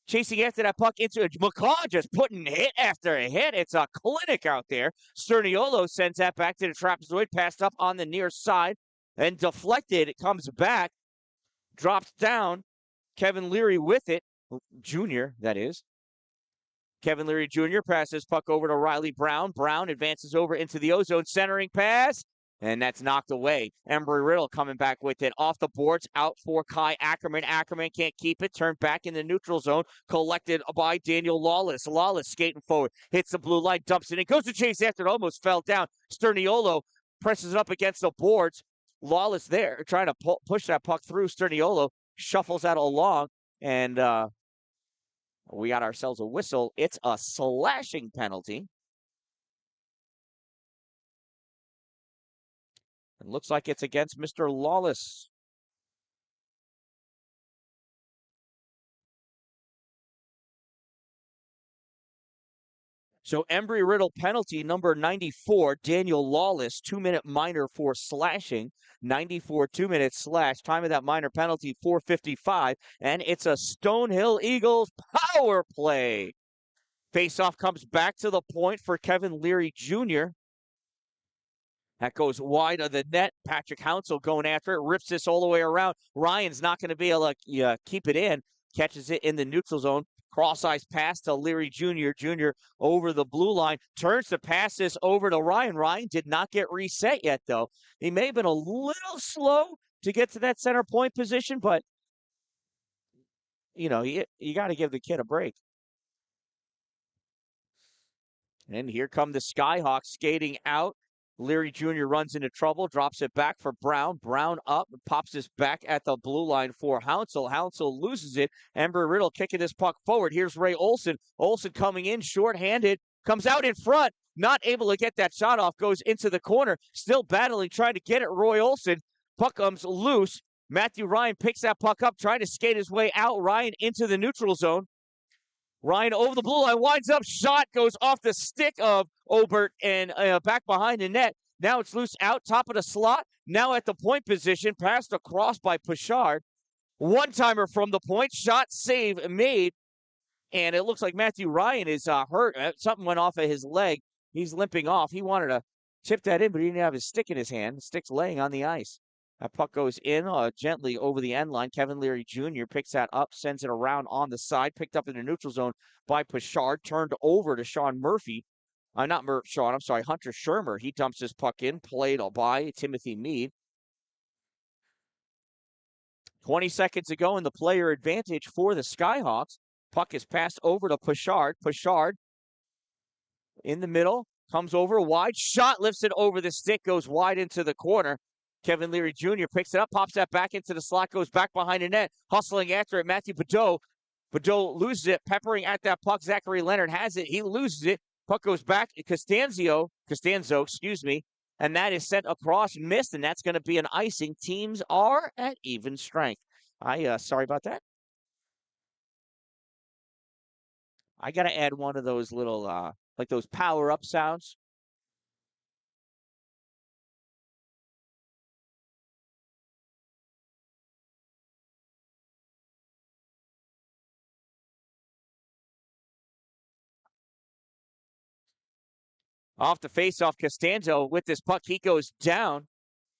chasing after that puck into it. McCaw just putting hit after a hit. It's a clinic out there. Sterniolo sends that back to the trapezoid. Passed up on the near side and deflected. It comes back. Drops down. Kevin Leary with it. Junior, that is. Kevin Leary Jr. passes puck over to Riley Brown. Brown advances over into the ozone, centering pass, and that's knocked away. Embry-Riddle coming back with it. Off the boards, out for Kai Ackerman. Ackerman can't keep it. Turned back in the neutral zone. Collected by Daniel Lawless. Lawless skating forward. Hits the blue line, dumps it in. Goes to chase after it. Almost fell down. Sterniolo presses it up against the boards. Lawless there, trying to push that puck through. Sterniolo shuffles that along, and we got ourselves a whistle. It's a slashing penalty. It looks like it's against Mr. Lawless. So Embry-Riddle penalty number 94, Daniel Lawless, 2-minute minor for slashing. 94 2-minute slash. Time of that minor penalty, 4:55. And it's a Stonehill Eagles power play. Faceoff comes back to the point for Kevin Leary Jr. That goes wide of the net. Patrick Hounsell going after it. Rips this all the way around. Ryan's not going to be able to keep it in. Catches it in the neutral zone. Cross-ice pass to Leary Jr. Jr. over the blue line. Turns to pass this over to Ryan. Ryan did not get reset yet, though. He may have been a little slow to get to that center point position, but, you got to give the kid a break. And here come the Skyhawks skating out. Leary Jr. runs into trouble, drops it back for Brown. Brown up, pops this back at the blue line for Hounsell. Hounsell loses it. Embry-Riddle kicking this puck forward. Here's Ray Olson. Olson coming in shorthanded, comes out in front, not able to get that shot off, goes into the corner, still battling, trying to get it. Roy Olson, puck comes loose. Matthew Ryan picks that puck up, trying to skate his way out. Ryan into the neutral zone. Ryan over the blue line, winds up, shot goes off the stick of Obert and back behind the net. Now it's loose out, top of the slot. Now at the point position, passed across by Pichard. One-timer from the point, shot, save made. And it looks like Matthew Ryan is hurt. Something went off of his leg. He's limping off. He wanted to tip that in, but he didn't have his stick in his hand. The stick's laying on the ice. That puck goes in gently over the end line. Kevin Leary Jr. picks that up, sends it around on the side, picked up in the neutral zone by Pichard, turned over to Sean Murphy. Hunter Shermer. He dumps his puck in, played by Timothy Meade. 20 seconds ago in the player advantage for the Skyhawks. Puck is passed over to Pashard. Pashard in the middle, comes over wide, shot, lifts it over the stick, goes wide into the corner. Kevin Leary Jr. picks it up, pops that back into the slot, goes back behind the net, hustling after it. Matthew Badeau. Badeau loses it, peppering at that puck. Zachary Leonard has it. He loses it. Puck goes back. Costanzo, and that is sent across, missed, and that's going to be an icing. Teams are at even strength. Sorry about that. I got to add one of those little, like those power-up sounds. Off the face-off, Costanzo with this puck. He goes down.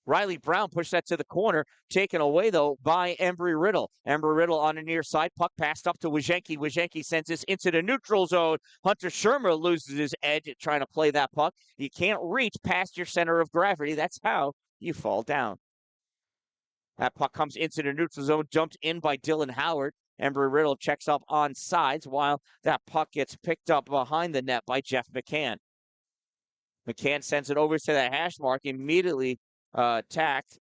Riley Brown pushed that to the corner, taken away, though, by Embry-Riddle. Embry-Riddle on the near side, puck passed up to Wyshynski. Wyshynski sends this into the neutral zone. Hunter Shermer loses his edge at trying to play that puck. You can't reach past your center of gravity. That's how you fall down. That puck comes into the neutral zone, jumped in by Dylan Howard. Embry-Riddle checks up on sides while that puck gets picked up behind the net by Jeff McCann. McCann sends it over to the hash mark, immediately tacked.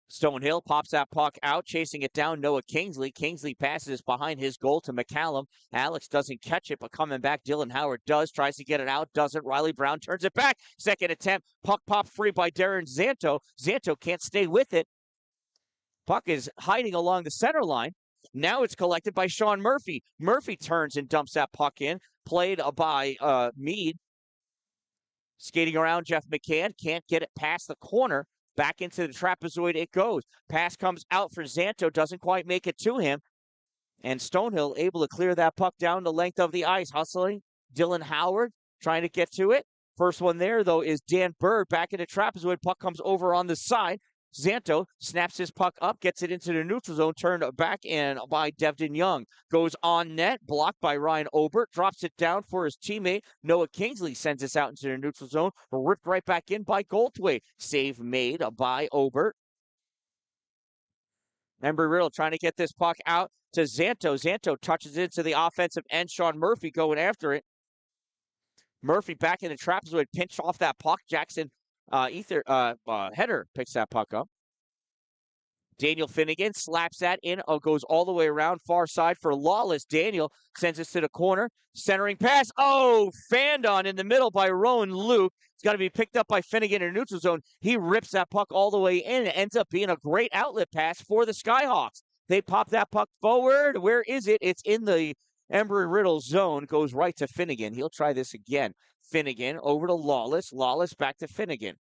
Stonehill pops that puck out, chasing it down. Noah Kingsley. Kingsley passes behind his goal to McCallum. Alex doesn't catch it, but coming back, Dylan Howard does. Tries to get it out, doesn't. Riley Brown turns it back. Second attempt. Puck popped free by Darren Zanto. Zanto can't stay with it. Puck is hiding along the center line. Now it's collected by Sean Murphy. Murphy turns and dumps that puck in. Played by Mead. Skating around Jeff McCann. Can't get it past the corner. Back into the trapezoid it goes. Pass comes out for Zanto. Doesn't quite make it to him. And Stonehill able to clear that puck down the length of the ice. Hustling. Dylan Howard trying to get to it. First one there, though, is Dan Bird back in the trapezoid. Puck comes over on the side. Zanto snaps his puck up, gets it into the neutral zone, turned back in by Devin Young. Goes on net, blocked by Ryan Obert, drops it down for his teammate. Noah Kingsley sends this out into the neutral zone, ripped right back in by Goldthwait. Save made by Obert. Embry-Riddle trying to get this puck out to Zanto. Zanto touches it to the offensive end. Sean Murphy going after it. Murphy back in the trapezoid, pinched off that puck. Jackson Header picks that puck up. Daniel Finnegan slaps that in, goes all the way around far side for Lawless. Daniel sends it to the corner, centering pass. Oh, fanned on in the middle by Rowan Luke. It's got to be picked up by Finnegan in the neutral zone. He rips that puck all the way in. It ends up being a great outlet pass for the Skyhawks. They pop that puck forward. Where is it? It's in the Embry-Riddle zone, goes right to Finnegan. He'll try this again. Finnegan over to Lawless. Lawless back to Finnegan.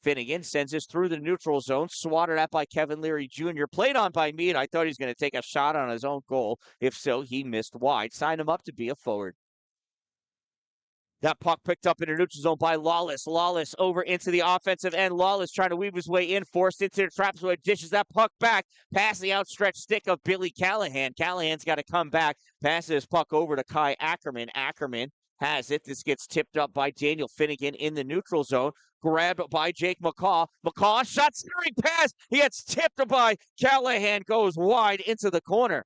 Finnegan sends this through the neutral zone, swatted at by Kevin Leary Jr. Played on by Mead. I thought he was going to take a shot on his own goal. If so, he missed wide. Signed him up to be a forward. That puck picked up in the neutral zone by Lawless. Lawless over into the offensive end. Lawless trying to weave his way in, forced into the trapezoid, dishes that puck back, past the outstretched stick of Billy Callahan. Callahan's got to come back, passes his puck over to Kai Ackerman. Ackerman has it. This gets tipped up by Daniel Finnegan in the neutral zone. Grabbed by Jake McCaw. McCaw shot, steering pass. He gets tipped by Callahan, goes wide into the corner.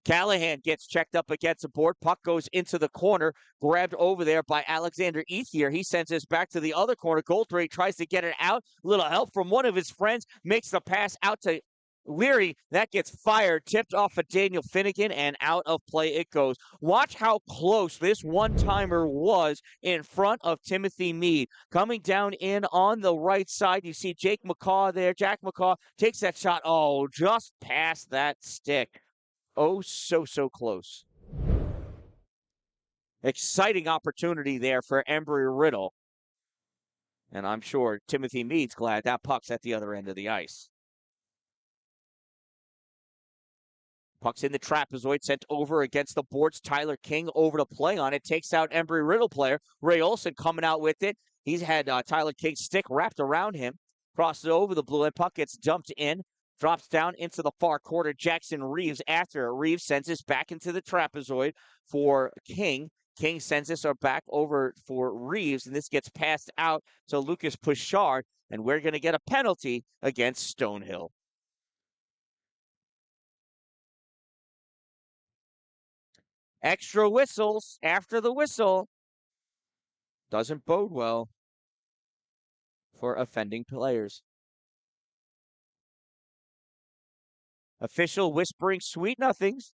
Callahan gets checked up against the board. Puck goes into the corner, grabbed over there by Alexander Ethier. He sends this back to the other corner. Goldthwait tries to get it out. Little help from one of his friends. Makes the pass out to Leary. That gets fired, tipped off of Daniel Finnegan, and out of play it goes. Watch how close this one-timer was in front of Timothy Mead. Coming down in on the right side, you see Jake McCaw there. Jack McCaw takes that shot. Oh, just past that stick. Oh, so close. Exciting opportunity there for Embry-Riddle. And I'm sure Timothy Mead's glad that puck's at the other end of the ice. Puck's in the trapezoid, sent over against the boards. Tyler King over to play on it. Takes out Embry-Riddle player. Ray Olson coming out with it. He's had Tyler King's stick wrapped around him. Crosses over the blue end. Puck gets dumped in. Drops down into the far corner. Jackson Reeves after it. Reeves sends this back into the trapezoid for King. King sends this back over for Reeves, and this gets passed out to Lucas Puchard, and we're going to get a penalty against Stonehill. Extra whistles after the whistle. Doesn't bode well for offending players. Official whispering sweet nothings.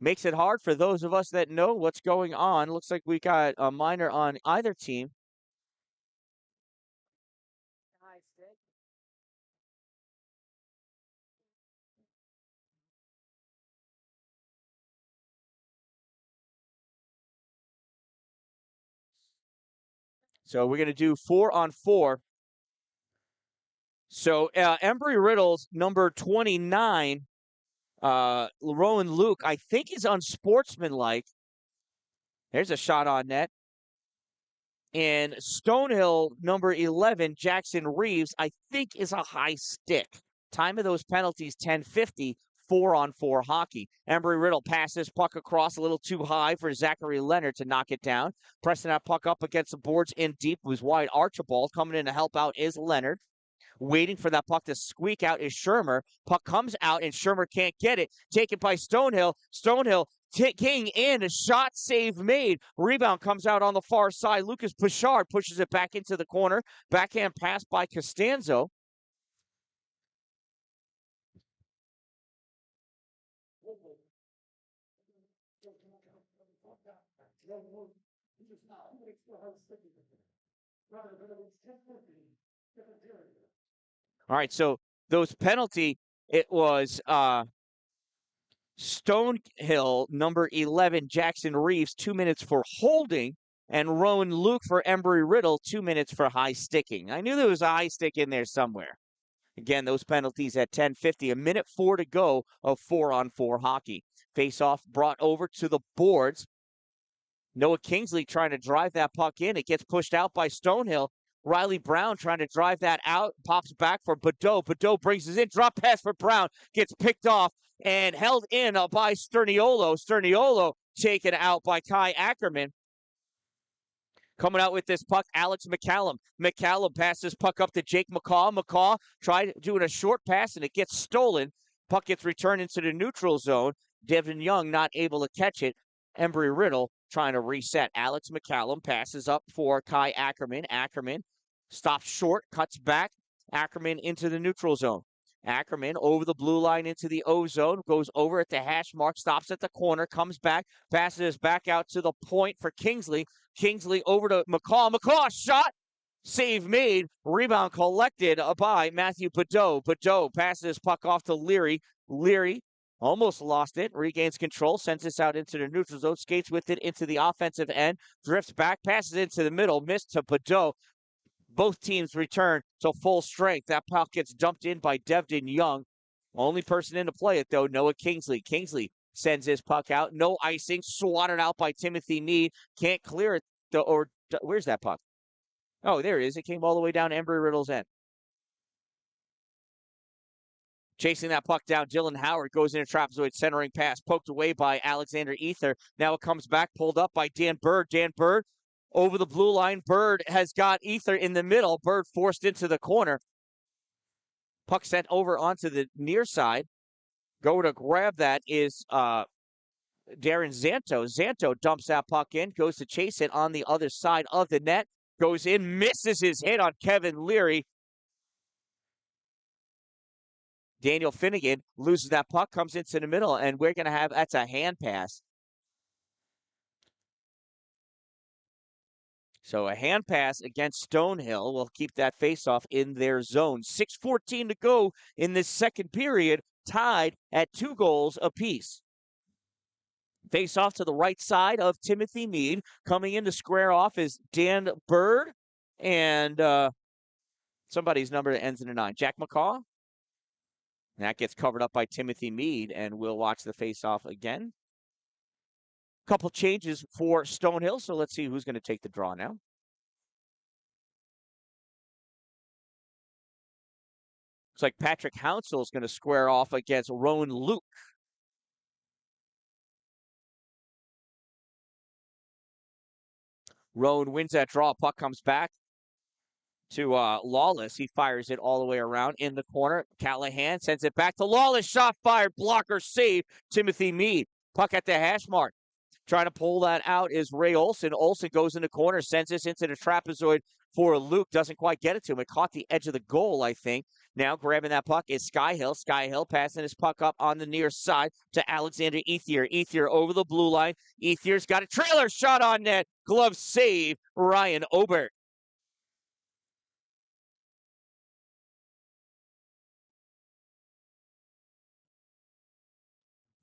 Makes it hard for those of us that know what's going on. Looks like we got a minor on either team. So we're going to do 4-on-4. So Embry-Riddle's number 29, Rowan Luke, I think is unsportsmanlike. There's a shot on net. And Stonehill, number 11, Jackson Reeves, I think is a high stick. Time of those penalties, 10:50, 4-on-4 hockey. Embry-Riddle passes puck across a little too high for Zachary Leonard to knock it down. Pressing that puck up against the boards in deep was wide Archibald. Coming in to help out is Leonard. Waiting for that puck to squeak out is Shermer. Puck comes out and Shermer can't get it. Taken by Stonehill. Stonehill King in, a shot save made. Rebound comes out on the far side. Lucas Puchard pushes it back into the corner. Backhand pass by Costanzo. All right, so those penalty, it was Stonehill, number 11, Jackson Reeves, 2 minutes for holding, and Rowan Luke for Embry-Riddle, 2 minutes for high sticking. I knew there was a high stick in there somewhere. Again, those penalties at 10:50, a minute 4 to go of 4-on-4 hockey. Face-off brought over to the boards. Noah Kingsley trying to drive that puck in. It gets pushed out by Stonehill. Riley Brown trying to drive that out. Pops back for Badeau. Badeau brings it in. Drop pass for Brown. Gets picked off and held in by Sterniolo. Sterniolo taken out by Kai Ackerman. Coming out with this puck, Alex McCallum. McCallum passes puck up to Jake McCaw. McCaw tried doing a short pass, and it gets stolen. Puck gets returned into the neutral zone. Devin Young not able to catch it. Embry-Riddle trying to reset. Alex McCallum passes up for Kai Ackerman. Ackerman stops short, cuts back. Ackerman into the neutral zone. Ackerman over the blue line into the O zone, goes over at the hash mark, stops at the corner, comes back, passes back out to the point for Kingsley. Kingsley over to McCaw. McCaw shot. Save made. Rebound collected by Matthew Badeau. Badeau passes puck off to Leary. Leary almost lost it. Regains control. Sends this out into the neutral zone. Skates with it into the offensive end. Drifts back. Passes into the middle. Missed to Badeau. Both teams return to full strength. That puck gets dumped in by Devin Young. Only person in to play it, though, Noah Kingsley. Kingsley sends his puck out. No icing. Swatted out by Timothy Meade. Can't clear it. Where's that puck? Oh, there it is. It came all the way down Embry-Riddle's end. Chasing that puck down, Dylan Howard goes into trapezoid centering pass, poked away by Alexander Ether. Now it comes back, pulled up by Dan Bird. Dan Bird over the blue line. Bird has got Ether in the middle. Bird forced into the corner. Puck sent over onto the near side. Go to grab that is Darren Zanto. Zanto dumps that puck in, goes to chase it on the other side of the net. Goes in, misses his hit on Kevin Leary. Daniel Finnegan loses that puck, comes into the middle, and we're going to have, that's a hand pass. So a hand pass against Stonehill will keep that faceoff in their zone. 6:14 to go in this second period, tied at 2 goals apiece. Face off to the right side of Timothy Meade. Coming in to square off is Dan Bird and somebody's number that ends in a 9. Jack McCaw. And that gets covered up by Timothy Meade, and we'll watch the face-off again. Couple changes for Stonehill, so let's see who's going to take the draw now. Looks like Patrick Hounsell is going to square off against Rowan Luke. Roan wins that draw. Puck comes back to Lawless. He fires it all the way around in the corner. Callahan sends it back to Lawless. Shot fired. Blocker save. Timothy Mead. Puck at the hash mark. Trying to pull that out is Ray Olson. Olson goes in the corner, sends this into the trapezoid for Luke. Doesn't quite get it to him. It caught the edge of the goal, I think. Now grabbing that puck is Skyhill. Skyhill passing his puck up on the near side to Alexander Ethier. Ethier over the blue line. Ethier's got a trailer shot on net. Glove save, Ryan Obert.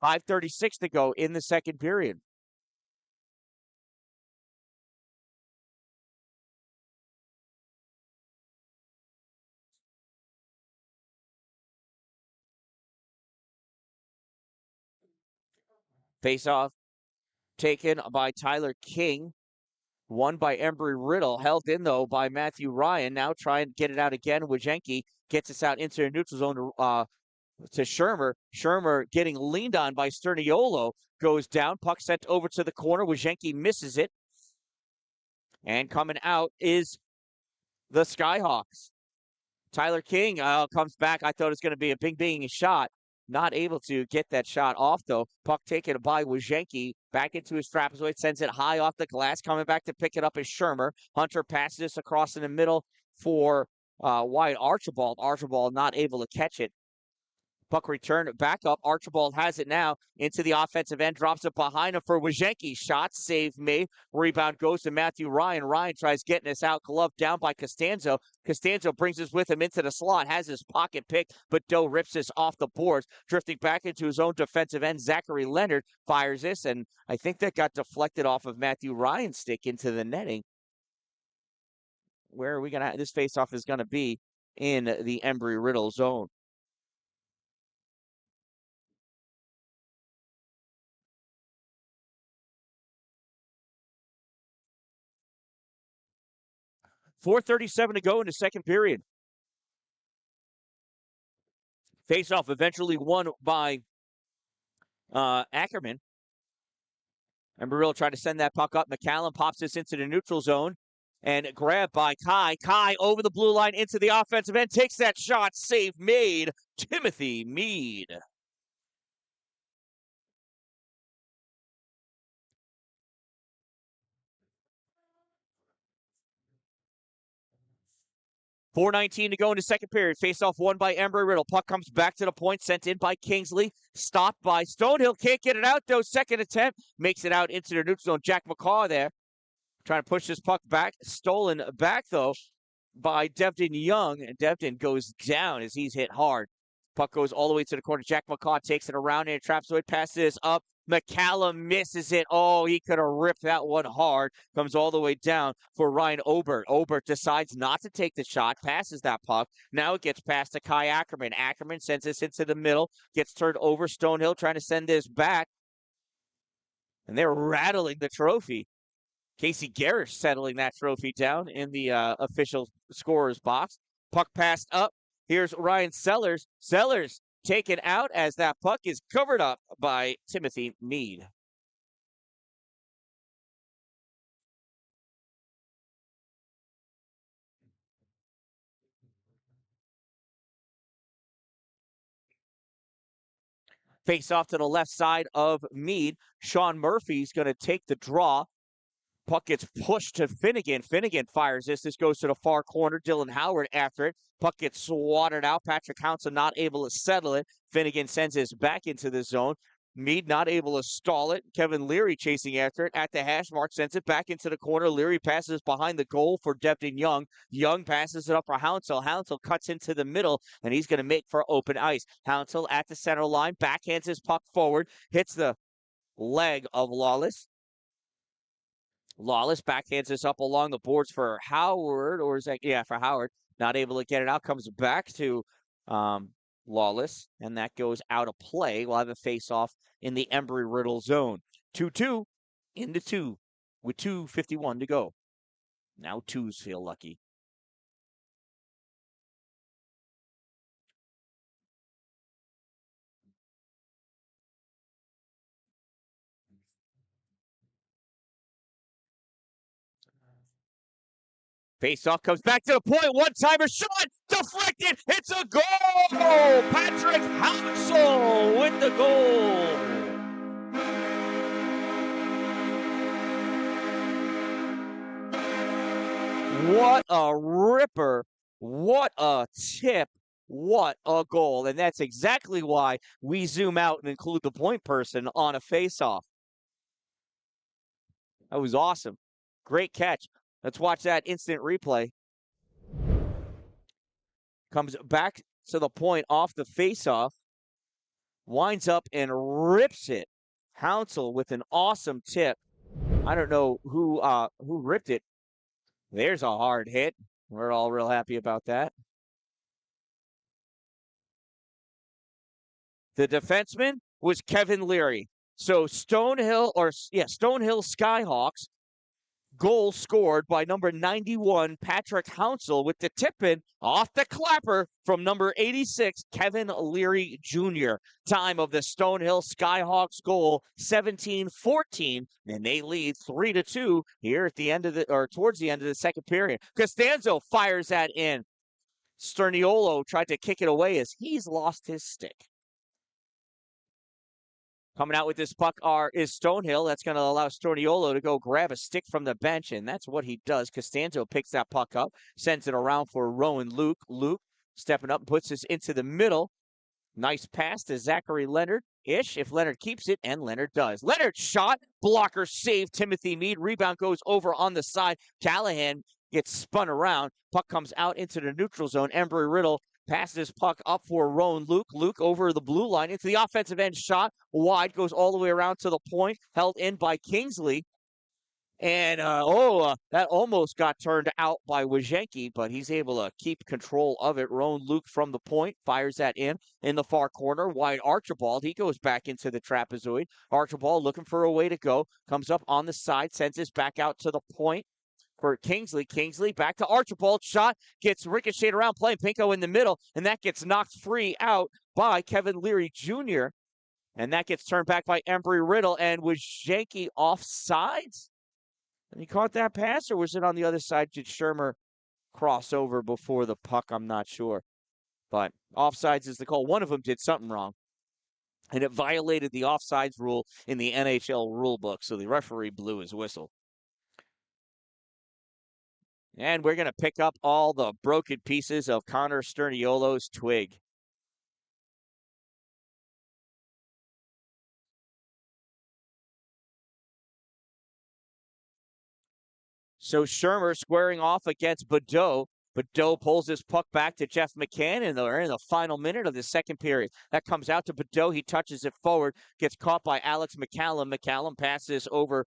.536 to go in the second period. Face-off taken by Tyler King. Won by Embry-Riddle. Held in, though, by Matthew Ryan. Now trying to get it out again. Wojcicki gets us out into the neutral zone to Shermer. Shermer getting leaned on by Sterniolo. Goes down. Puck sent over to the corner. Wojcicki misses it. And coming out is the Skyhawks. Tyler King comes back. I thought it was going to be a bing shot. Not able to get that shot off, though. Puck taken by Wojcicki. Back into his trapezoid. Sends it high off the glass. Coming back to pick it up is Shermer. Hunter passes this across in the middle for Wyatt Archibald. Archibald not able to catch it. Puck return back up. Archibald has it now into the offensive end. Drops it behind him for Wojcicki. Shot save made. Rebound goes to Matthew Ryan. Ryan tries getting this out. Glove down by Costanzo. Costanzo brings this with him into the slot. Has his pocket picked, but Doe rips this off the boards. Drifting back into his own defensive end. Zachary Leonard fires this, and I think that got deflected off of Matthew Ryan's stick into the netting. Where are we going to... This faceoff is going to be in the Embry-Riddle zone. .437 to go in the second period. Face-off eventually won by Ackerman. Embry-Riddle tried to send that puck up. McCallum pops this into the neutral zone and grabbed by Kai. Kai over the blue line into the offensive end. Takes that shot. Save made. Timothy Mead. .419 to go in the second period. Face-off won by Embry-Riddle. Puck comes back to the point. Sent in by Kingsley. Stopped by Stonehill. Can't get it out, though. Second attempt. Makes it out into the neutral zone. Jack McCaw there. Trying to push this puck back. Stolen back, though, by Devin Young. And Devin goes down as he's hit hard. Puck goes all the way to the corner. Jack McCaw takes it around and traps, so it passes up. McCallum misses it. Oh, he could have ripped that one hard. Comes all the way down for Ryan Obert. Obert decides not to take the shot, passes that puck. Now it gets past to Kai Ackerman. Ackerman sends this into the middle, gets turned over. Stonehill trying to send this back. And they're rattling the trophy. Casey Garrish settling that trophy down in the official scorer's box. Puck passed up. Here's Ryan Sellers. Sellers taken out as that puck is covered up by Timothy Mead. Face off to the left side of Mead. Sean Murphy's going to take the draw. Puck gets pushed to Finnegan. Finnegan fires this. This goes to the far corner. Dylan Howard after it. Puck gets swatted out. Patrick Hounsell not able to settle it. Finnegan sends this back into the zone. Mead not able to stall it. Kevin Leary chasing after it at the hash mark, sends it back into the corner. Leary passes behind the goal for Devin Young. Young passes it up for Hounsell. Hounsell cuts into the middle, and he's going to make for open ice. Hounsell at the center line, backhands his puck forward, hits the leg of Lawless. Lawless backhands this up along the boards for Howard, or is that, yeah, for Howard. Not able to get it out, comes back to Lawless, and that goes out of play. We'll have a face-off in the Embry-Riddle zone. 2-2 into 2 with 2:51 to go. Now twos feel lucky. Face-off comes back to the point. One-timer shot. Deflected. It's a goal. Patrick Hounsell with the goal. What a ripper. What a tip. What a goal. And that's exactly why we zoom out and include the point person on a face-off. That was awesome. Great catch. Let's watch that instant replay. Comes back to the point off the face-off. Winds up and rips it. Hounsell with an awesome tip. I don't know who ripped it. There's a hard hit. We're all real happy about that. The defenseman was Kevin Leary. So Stonehill Skyhawks, goal scored by number 91, Patrick Hounsell, with the tip-in off the clapper from number 86, Kevin Leary Jr. Time of the Stonehill Skyhawks goal, 17-14, and they lead 3-2 here at the end of towards the end of the second period. Costanzo fires that in. Sterniolo tried to kick it away as he's lost his stick. Coming out with this puck is Stonehill. That's going to allow Sterniolo to go grab a stick from the bench, and that's what he does. Costanzo picks that puck up, sends it around for Rowan Luke. Luke stepping up and puts this into the middle. Nice pass to Zachary Leonard-ish, if Leonard keeps it, and Leonard does. Leonard shot, blocker save, Timothy Mead. Rebound goes over on the side. Callahan gets spun around. Puck comes out into the neutral zone. Embry-Riddle passes puck up for Rowan Luke. Luke over the blue line into the offensive end shot. Wide, goes all the way around to the point. Held in by Kingsley. And, that almost got turned out by Wojciechowski, but he's able to keep control of it. Rowan Luke from the point fires that in the far corner. Wide Archibald, he goes back into the trapezoid. Archibald looking for a way to go. Comes up on the side, sends this back out to the point for Kingsley. Kingsley back to Archibald. Shot gets ricocheted around, playing Pinko in the middle, and that gets knocked free out by Kevin Leary Jr. And that gets turned back by Embry-Riddle. And was Janky offsides? And he caught that pass, or was it on the other side? Did Shermer cross over before the puck? I'm not sure. But offsides is the call. One of them did something wrong. And it violated the offsides rule in the NHL rule book, so the referee blew his whistle. And we're going to pick up all the broken pieces of Connor Sterniolo's twig. So Shermer squaring off against Badeau. Badeau pulls his puck back to Jeff McCann, and they're in the final minute of the second period. That comes out to Badeau. He touches it forward, gets caught by Alex McCallum. McCallum passes over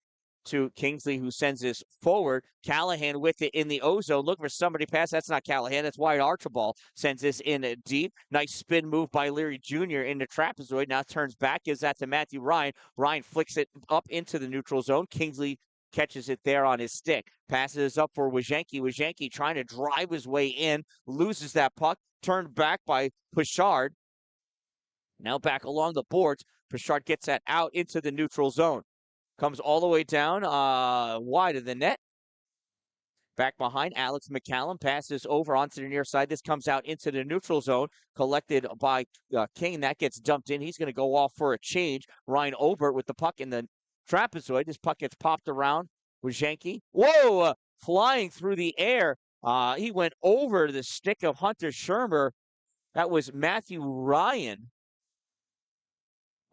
to Kingsley, who sends this forward. Callahan with it in the O-zone. Look for somebody pass. That's not Callahan. That's Wyatt Archibald. Sends this in deep. Nice spin move by Leary Jr. into trapezoid. Now turns back. Gives that to Matthew Ryan. Ryan flicks it up into the neutral zone. Kingsley catches it there on his stick. Passes up for Wojciechowski. Wojciechowski trying to drive his way in. Loses that puck. Turned back by Pichard. Now back along the boards. Pichard gets that out into the neutral zone. Comes all the way down wide of the net. Back behind, Alex McCallum passes over onto the near side. This comes out into the neutral zone, collected by King. That gets dumped in. He's going to go off for a change. Ryan Obert with the puck in the trapezoid. This puck gets popped around with Janky. Whoa! Flying through the air. He went over the stick of Hunter Shermer. That was Matthew Ryan.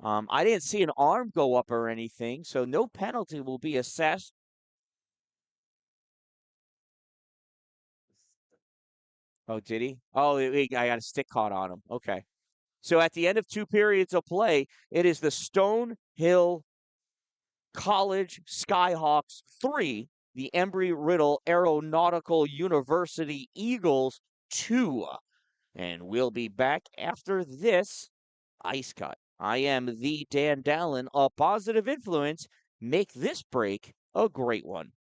I didn't see an arm go up or anything, so no penalty will be assessed. Oh, did he? Oh, I got a stick caught on him. Okay. So at the end of 2 periods of play, it is the Stonehill College Skyhawks 3, the Embry-Riddle Aeronautical University Eagles 2. And we'll be back after this ice cut. I am the Dan-Dalin, a positive influence. Make this break a great one.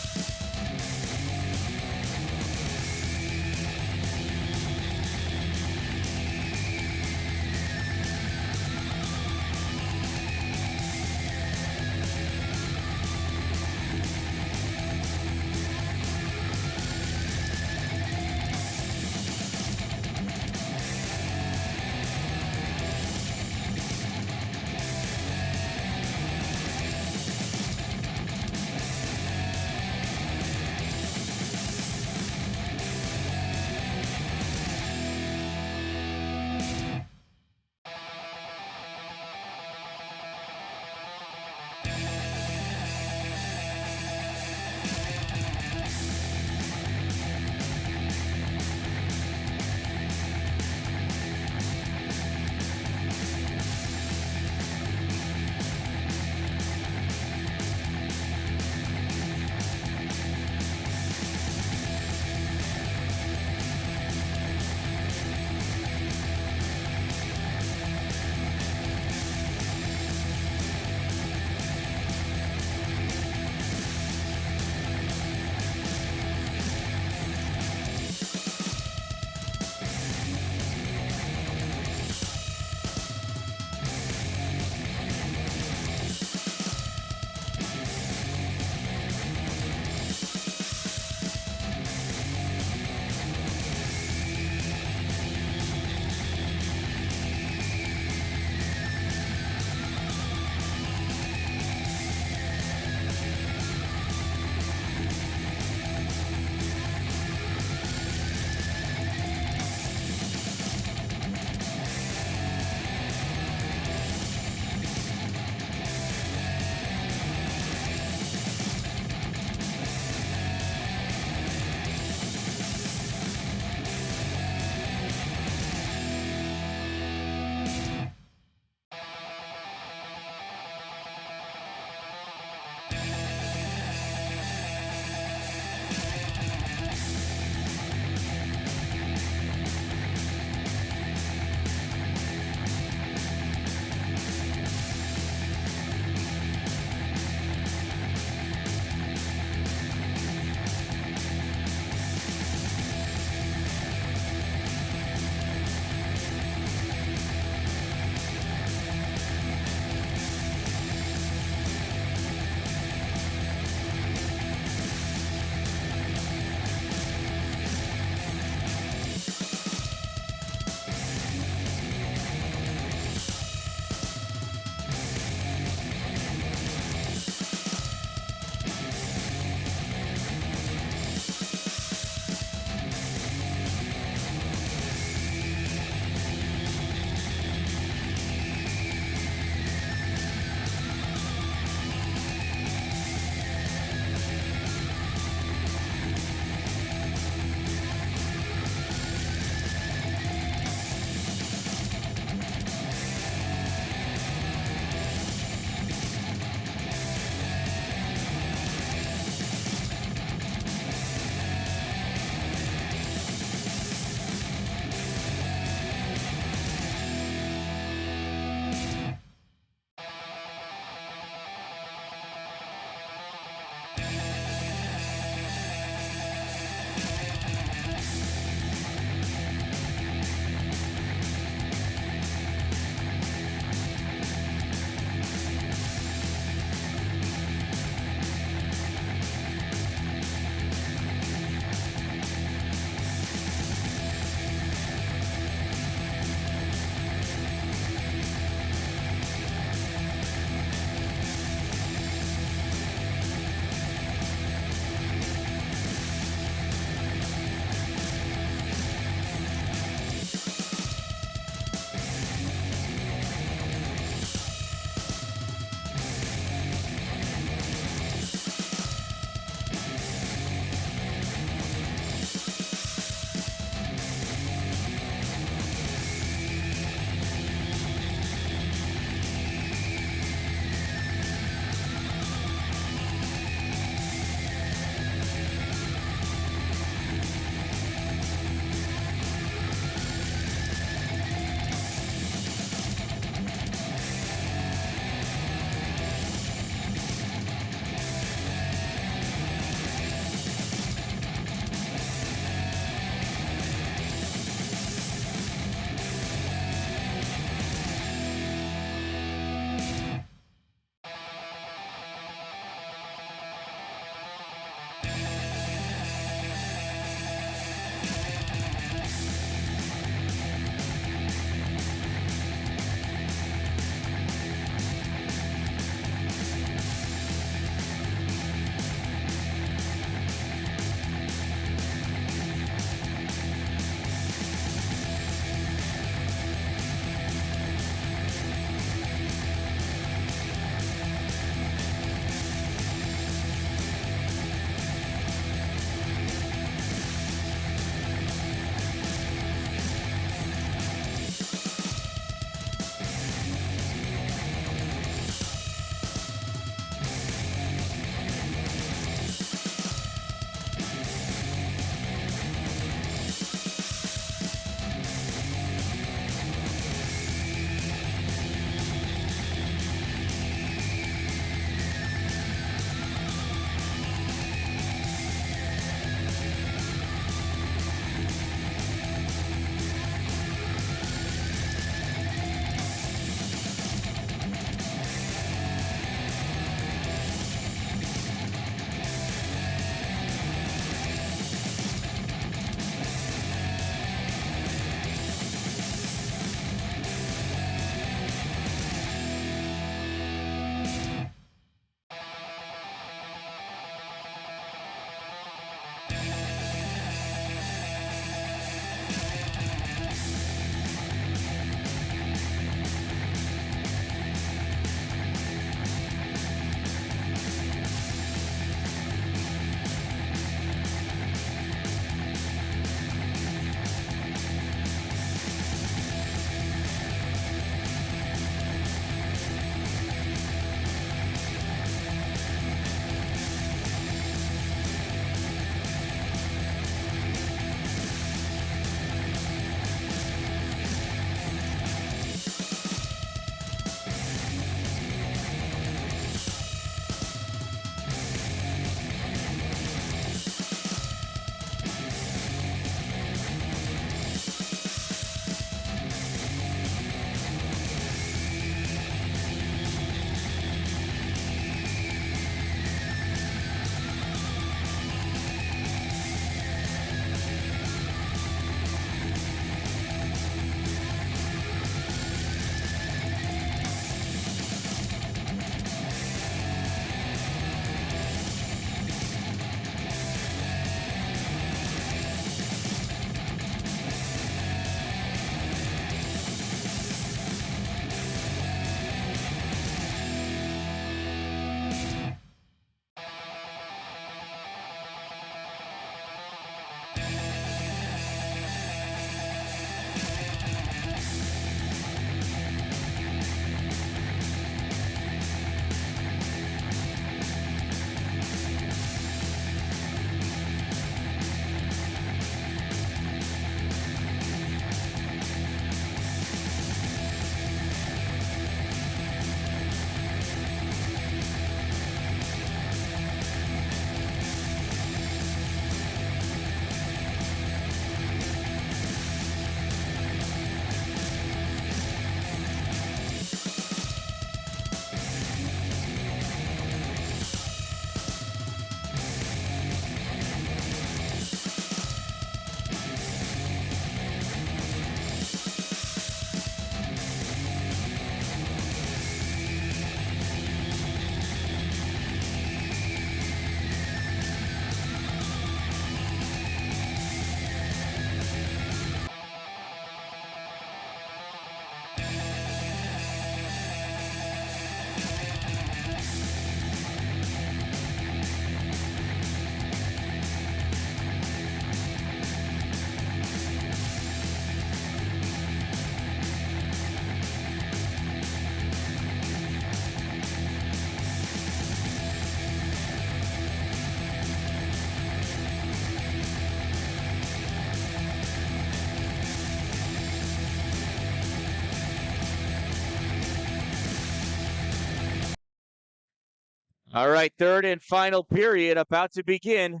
All right, third and final period about to begin.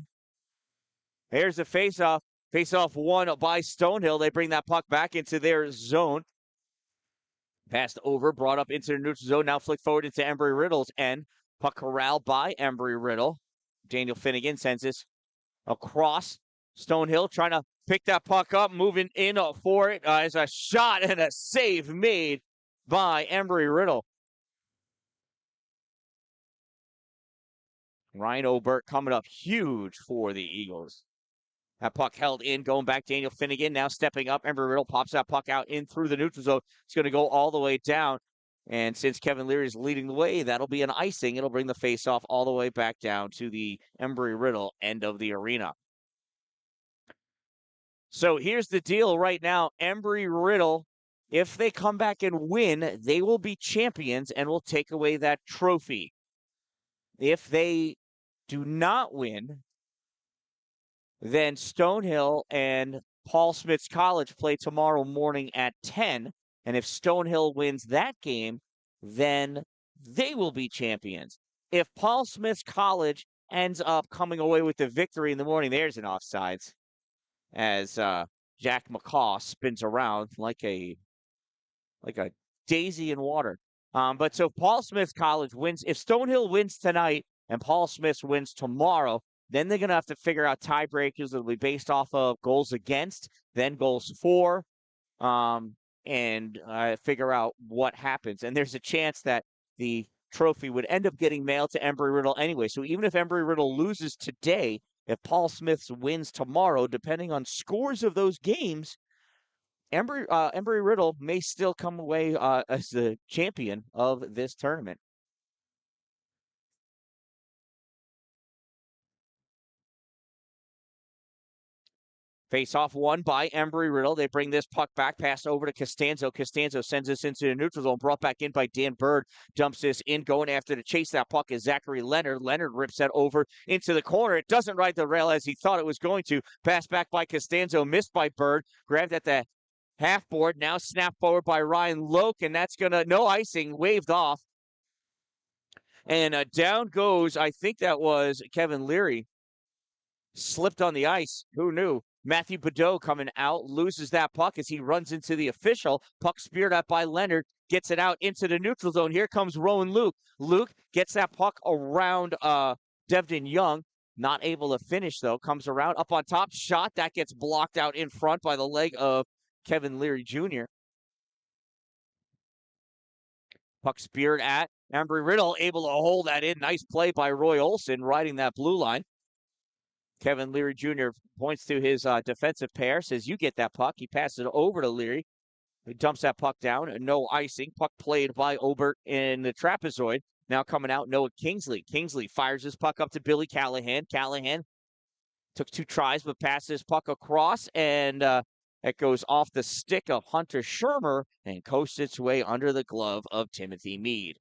Here's a face-off. Face-off won by Stonehill. They bring that puck back into their zone. Passed over, brought up into the neutral zone. Now flick forward into Embry-Riddle's end. Puck corralled by Embry-Riddle. Daniel Finnegan sends this across. Stonehill trying to pick that puck up, moving in for it as a shot and a save made by Embry-Riddle. Ryan Obert coming up huge for the Eagles. That puck held in, going back. Daniel Finnegan now stepping up. Embry-Riddle pops that puck out in through the neutral zone. It's going to go all the way down. And since Kevin Leary is leading the way, that'll be an icing. It'll bring the faceoff all the way back down to the Embry-Riddle end of the arena. So here's the deal right now. Embry-Riddle, if they come back and win, they will be champions and will take away that trophy. If they do not win, then Stonehill and Paul Smith's College play tomorrow morning at 10. And if Stonehill wins that game, then they will be champions. If Paul Smith's College ends up coming away with the victory in the morning, there's an offsides as Jack McCaw spins around like a daisy in water. But so Paul Smith's College wins. If Stonehill wins tonight and Paul Smith wins tomorrow, then they're going to have to figure out tiebreakers that will be based off of goals against, then goals for, and figure out what happens. And there's a chance that the trophy would end up getting mailed to Embry-Riddle anyway. So even if Embry-Riddle loses today, if Paul Smith wins tomorrow, depending on scores of those games, Embry-Riddle may still come away as the champion of this tournament. Face-off won by Embry-Riddle. They bring this puck back, pass over to Costanzo. Costanzo sends this into the neutral zone, brought back in by Dan Bird. Dumps this in, going after to chase that puck is Zachary Leonard. Leonard rips that over into the corner. It doesn't ride the rail as he thought it was going to. Pass back by Costanzo, missed by Bird. Grabbed at the half board, now snapped forward by Ryan Loke, and that's going to, no icing, waved off. And down goes, I think that was Kevin Leary. Slipped on the ice. Who knew? Matthew Badeau coming out, loses that puck as he runs into the official. Puck speared up by Leonard, gets it out into the neutral zone. Here comes Rowan Luke. Luke gets that puck around Devin Young. Not able to finish, though. Comes around, up on top, shot. That gets blocked out in front by the leg of Kevin Leary Jr. Puck speared at Embry-Riddle, able to hold that in. Nice play by Roy Olson, riding that blue line. Kevin Leary Jr. points to his defensive pair, says, you get that puck. He passes it over to Leary. He dumps that puck down. No icing. Puck played by Obert in the trapezoid. Now coming out, Noah Kingsley. Kingsley fires his puck up to Billy Callahan. Callahan took 2 tries, but passes puck across, and it goes off the stick of Hunter Shermer and coasts its way under the glove of Timothy Meade.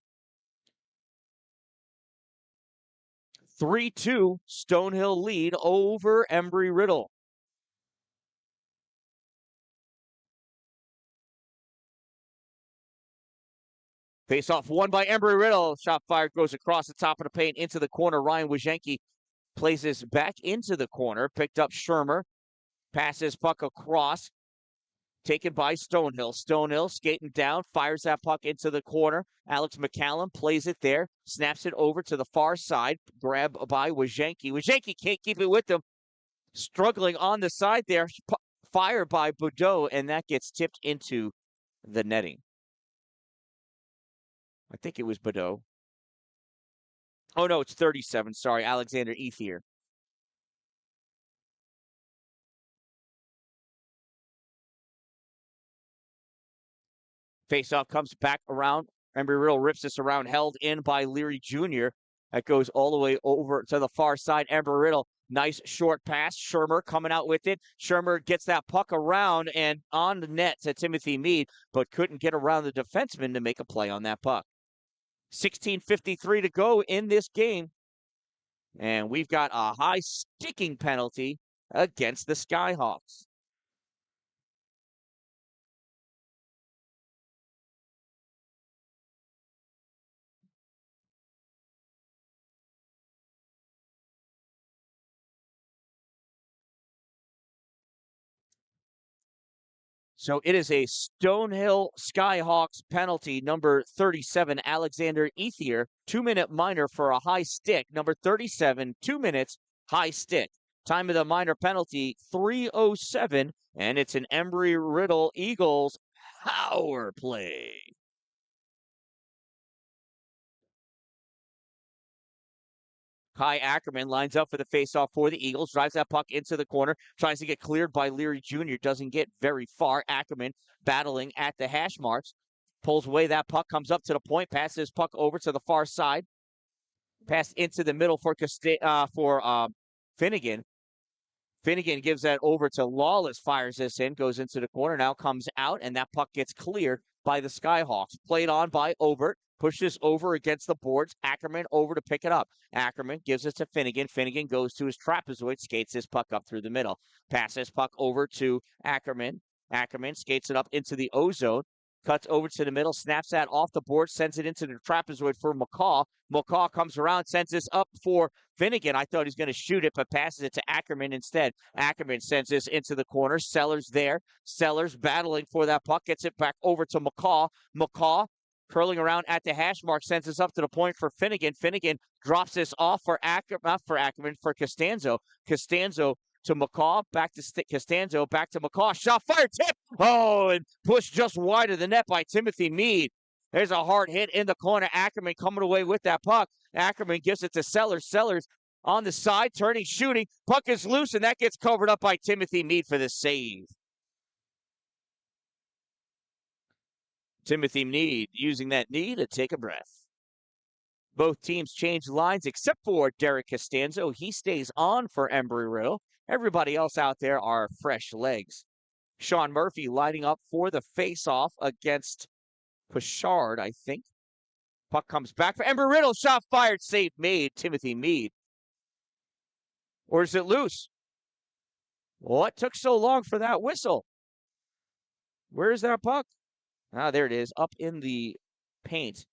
3-2 Stonehill lead over Embry-Riddle. Face-off won by Embry-Riddle. Shot fired, goes across the top of the paint into the corner. Ryan Wojcicki plays this back into the corner. Picked up Shermer. Passes puck across. Taken by Stonehill. Stonehill skating down, fires that puck into the corner. Alex McCallum plays it there, snaps it over to the far side. Grab by Wojcicki. Wojcicki can't keep it with him. Struggling on the side there. Fired by Badeau, and that gets tipped into the netting. I think it was Badeau. Oh, no, it's 37. Sorry, Alexander Ethier. Faceoff comes back around. Embry-Riddle rips this around, held in by Leary Jr. That goes all the way over to the far side. Embry-Riddle, nice short pass. Shermer coming out with it. Shermer gets that puck around and on the net to Timothy Meade, but couldn't get around the defenseman to make a play on that puck. 16:53 to go in this game. And we've got a high sticking penalty against the Skyhawks. So it is a Stonehill Skyhawks penalty, number 37, Alexander Ethier, 2-minute minor for a high stick. Number 37, 2 minutes, high stick. Time of the minor penalty, 3:07, and it's an Embry-Riddle Eagles power play. Kai Ackerman lines up for the faceoff for the Eagles, drives that puck into the corner, tries to get cleared by Leary Jr., doesn't get very far. Ackerman battling at the hash marks, pulls away that puck, comes up to the point, passes puck over to the far side, pass into the middle for Finnegan. Finnegan gives that over to Lawless, fires this in, goes into the corner, now comes out, and that puck gets cleared by the Skyhawks. Played on by Overt, pushes over against the boards. Ackerman over to pick it up. Ackerman gives it to Finnegan. Finnegan goes to his trapezoid, skates his puck up through the middle. Passes puck over to Ackerman. Ackerman skates it up into the O-zone. Cuts over to the middle, snaps that off the board, sends it into the trapezoid for McCaw. McCaw comes around, sends this up for Finnegan. I thought he was going to shoot it, but passes it to Ackerman instead. Ackerman sends this into the corner. Sellers there. Sellers battling for that puck. Gets it back over to McCaw. McCaw curling around at the hash mark, sends this up to the point for Finnegan. Finnegan drops this off for for Costanzo. Costanzo to McCaw, back to Costanzo, back to McCaw. Shot fired, tip. Oh, and pushed just wide of the net by Timothy Meade. There's a hard hit in the corner. Ackerman coming away with that puck. Ackerman gives it to Sellers. Sellers on the side, turning, shooting. Puck is loose, and that gets covered up by Timothy Meade for the save. Timothy Meade using that knee to take a breath. Both teams change lines except for Derek Costanzo. He stays on for Embry-Riddle. Everybody else out there are fresh legs. Sean Murphy lining up for the face-off against Pichard, I think. Puck comes back for Embry-Riddle. Shot fired, save made. Timothy Meade. Or is it loose? What took so long for that whistle? Where is that puck? Ah, there it is, up in the paint.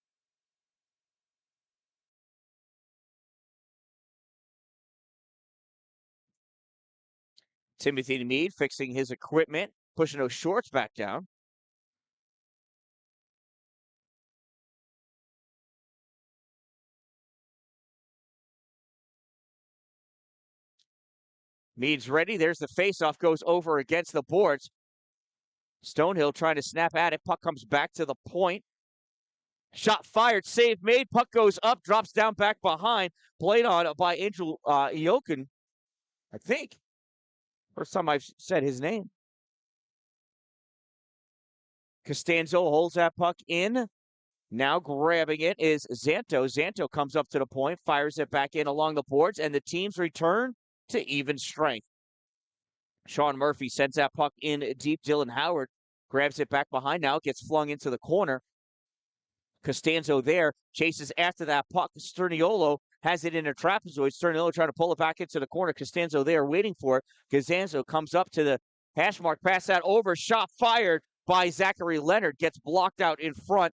Timothy Meade fixing his equipment, pushing those shorts back down. Meade's ready. There's the faceoff, goes over against the boards. Stonehill trying to snap at it. Puck comes back to the point. Shot fired, save made. Puck goes up, drops down back behind. Played on by Angel Iokin, I think. First time I've said his name. Costanzo holds that puck in. Now grabbing it is Zanto. Zanto comes up to the point, fires it back in along the boards, and the teams return to even strength. Sean Murphy sends that puck in deep. Dylan Howard grabs it back behind. Now it gets flung into the corner. Costanzo there chases after that puck. Sterniolo has it in a trapezoid. Sterniolo trying to pull it back into the corner. Costanzo there waiting for it. Costanzo comes up to the hash mark, pass that over. Shot fired by Zachary Leonard. Gets blocked out in front.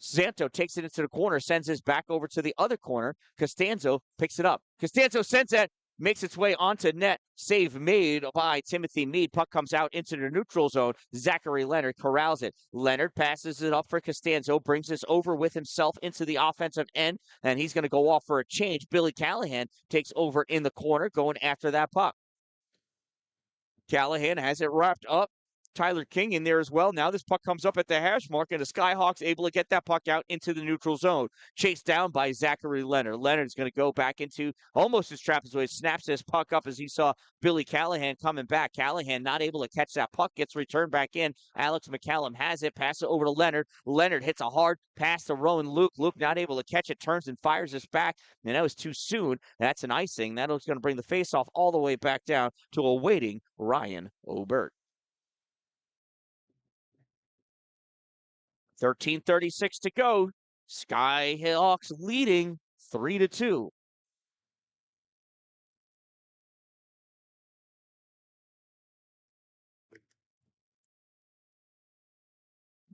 Zanto takes it into the corner, sends his back over to the other corner. Costanzo picks it up. Costanzo sends that, makes its way onto net. Save made by Timothy Meade. Puck comes out into the neutral zone. Zachary Leonard corrals it. Leonard passes it up for Costanzo, brings this over with himself into the offensive end, and he's going to go off for a change. Billy Callahan takes over in the corner, going after that puck. Callahan has it wrapped up. Tyler King in there as well. Now this puck comes up at the hash mark, and the Skyhawks able to get that puck out into the neutral zone. Chased down by Zachary Leonard. Leonard's going to go back into almost his trapezoid, snaps this puck up as he saw Billy Callahan coming back. Callahan not able to catch that puck, gets returned back in. Alex McCallum has it, pass it over to Leonard. Leonard hits a hard pass to Rowan Luke. Luke not able to catch it, turns and fires this back, and that was too soon. That's an icing. That was going to bring the faceoff all the way back down to a waiting Ryan Obert. 13:36 to go. Skyhawks leading 3-2.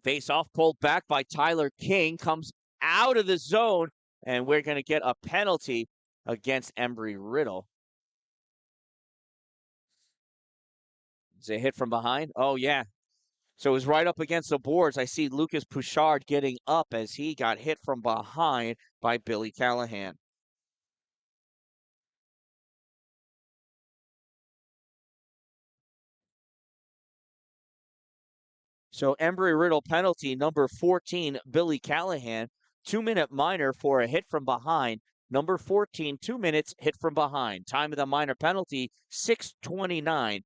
Face-off pulled back by Tyler King, comes out of the zone, and we're going to get a penalty against Embry-Riddle. Is it a hit from behind? Oh, yeah. So it was right up against the boards. I see Lucas Pouchard getting up as he got hit from behind by Billy Callahan. So Embry-Riddle penalty, number 14, Billy Callahan, 2-minute minor for a hit from behind. Number 14, 2 minutes, hit from behind. Time of the minor penalty, 6:29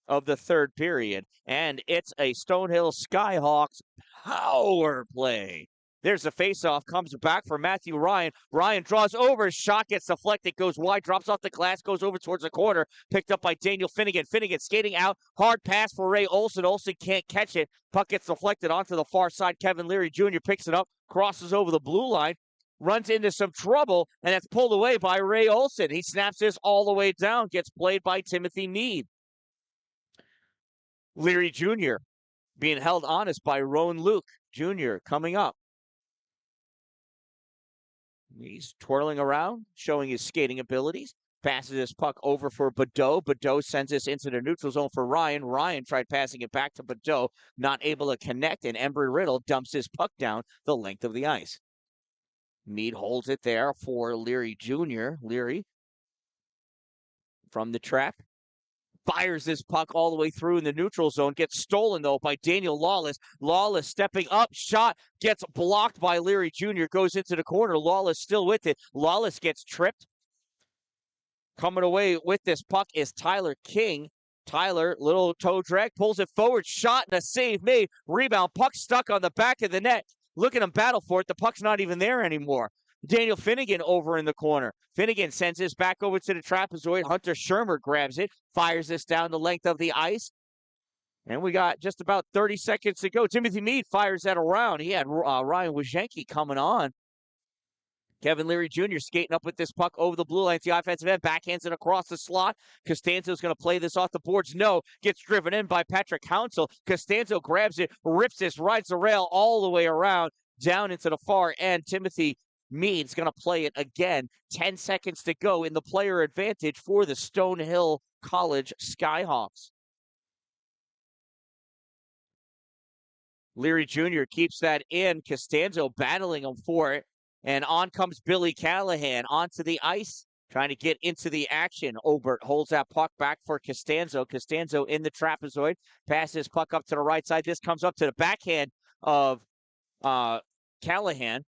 of the third period. And it's a Stonehill Skyhawks power play. There's a faceoff, comes back for Matthew Ryan. Ryan draws over, shot gets deflected, goes wide, drops off the glass, goes over towards the corner, picked up by Daniel Finnegan. Finnegan skating out, hard pass for Ray Olson. Olson can't catch it. Puck gets deflected onto the far side. Kevin Leary Jr. picks it up, crosses over the blue line, runs into some trouble, and it's pulled away by Ray Olson. He snaps this all the way down, gets played by Timothy Meade. Leary Jr. being held honest by Roan Luke Jr. coming up. He's twirling around, showing his skating abilities. Passes his puck over for Badeau. Badeau sends this into the neutral zone for Ryan. Ryan tried passing it back to Badeau, not able to connect, and Embry-Riddle dumps his puck down the length of the ice. Meade holds it there for Leary Jr. Leary from the trap. Fires this puck all the way through in the neutral zone. Gets stolen, though, by Daniel Lawless. Lawless stepping up. Shot gets blocked by Leary Jr. Goes into the corner. Lawless still with it. Lawless gets tripped. Coming away with this puck is Tyler King. Tyler, little toe drag, pulls it forward. Shot and a save made. Rebound. Puck stuck on the back of the net. Look at him battle for it. The puck's not even there anymore. Daniel Finnegan over in the corner. Finnegan sends this back over to the trapezoid. Hunter Shermer grabs it, fires this down the length of the ice. And we got just about 30 seconds to go. Timothy Meade fires that around. He had Ryan Wojcicki coming on. Kevin Leary Jr. skating up with this puck over the blue line to the offensive end. Backhands it across the slot. Costanzo's going to play this off the boards. No. Gets driven in by Patrick Hounsell. Costanzo grabs it, rips this, rides the rail all the way around, down into the far end. Timothy Meade's going to play it again. 10 seconds to go in the player advantage for the Stonehill College Skyhawks. Leary Jr. keeps that in. Costanzo battling him for it. And on comes Billy Callahan onto the ice, trying to get into the action. Obert holds that puck back for Costanzo. Costanzo in the trapezoid. Passes puck up to the right side. This comes up to the backhand of Callahan.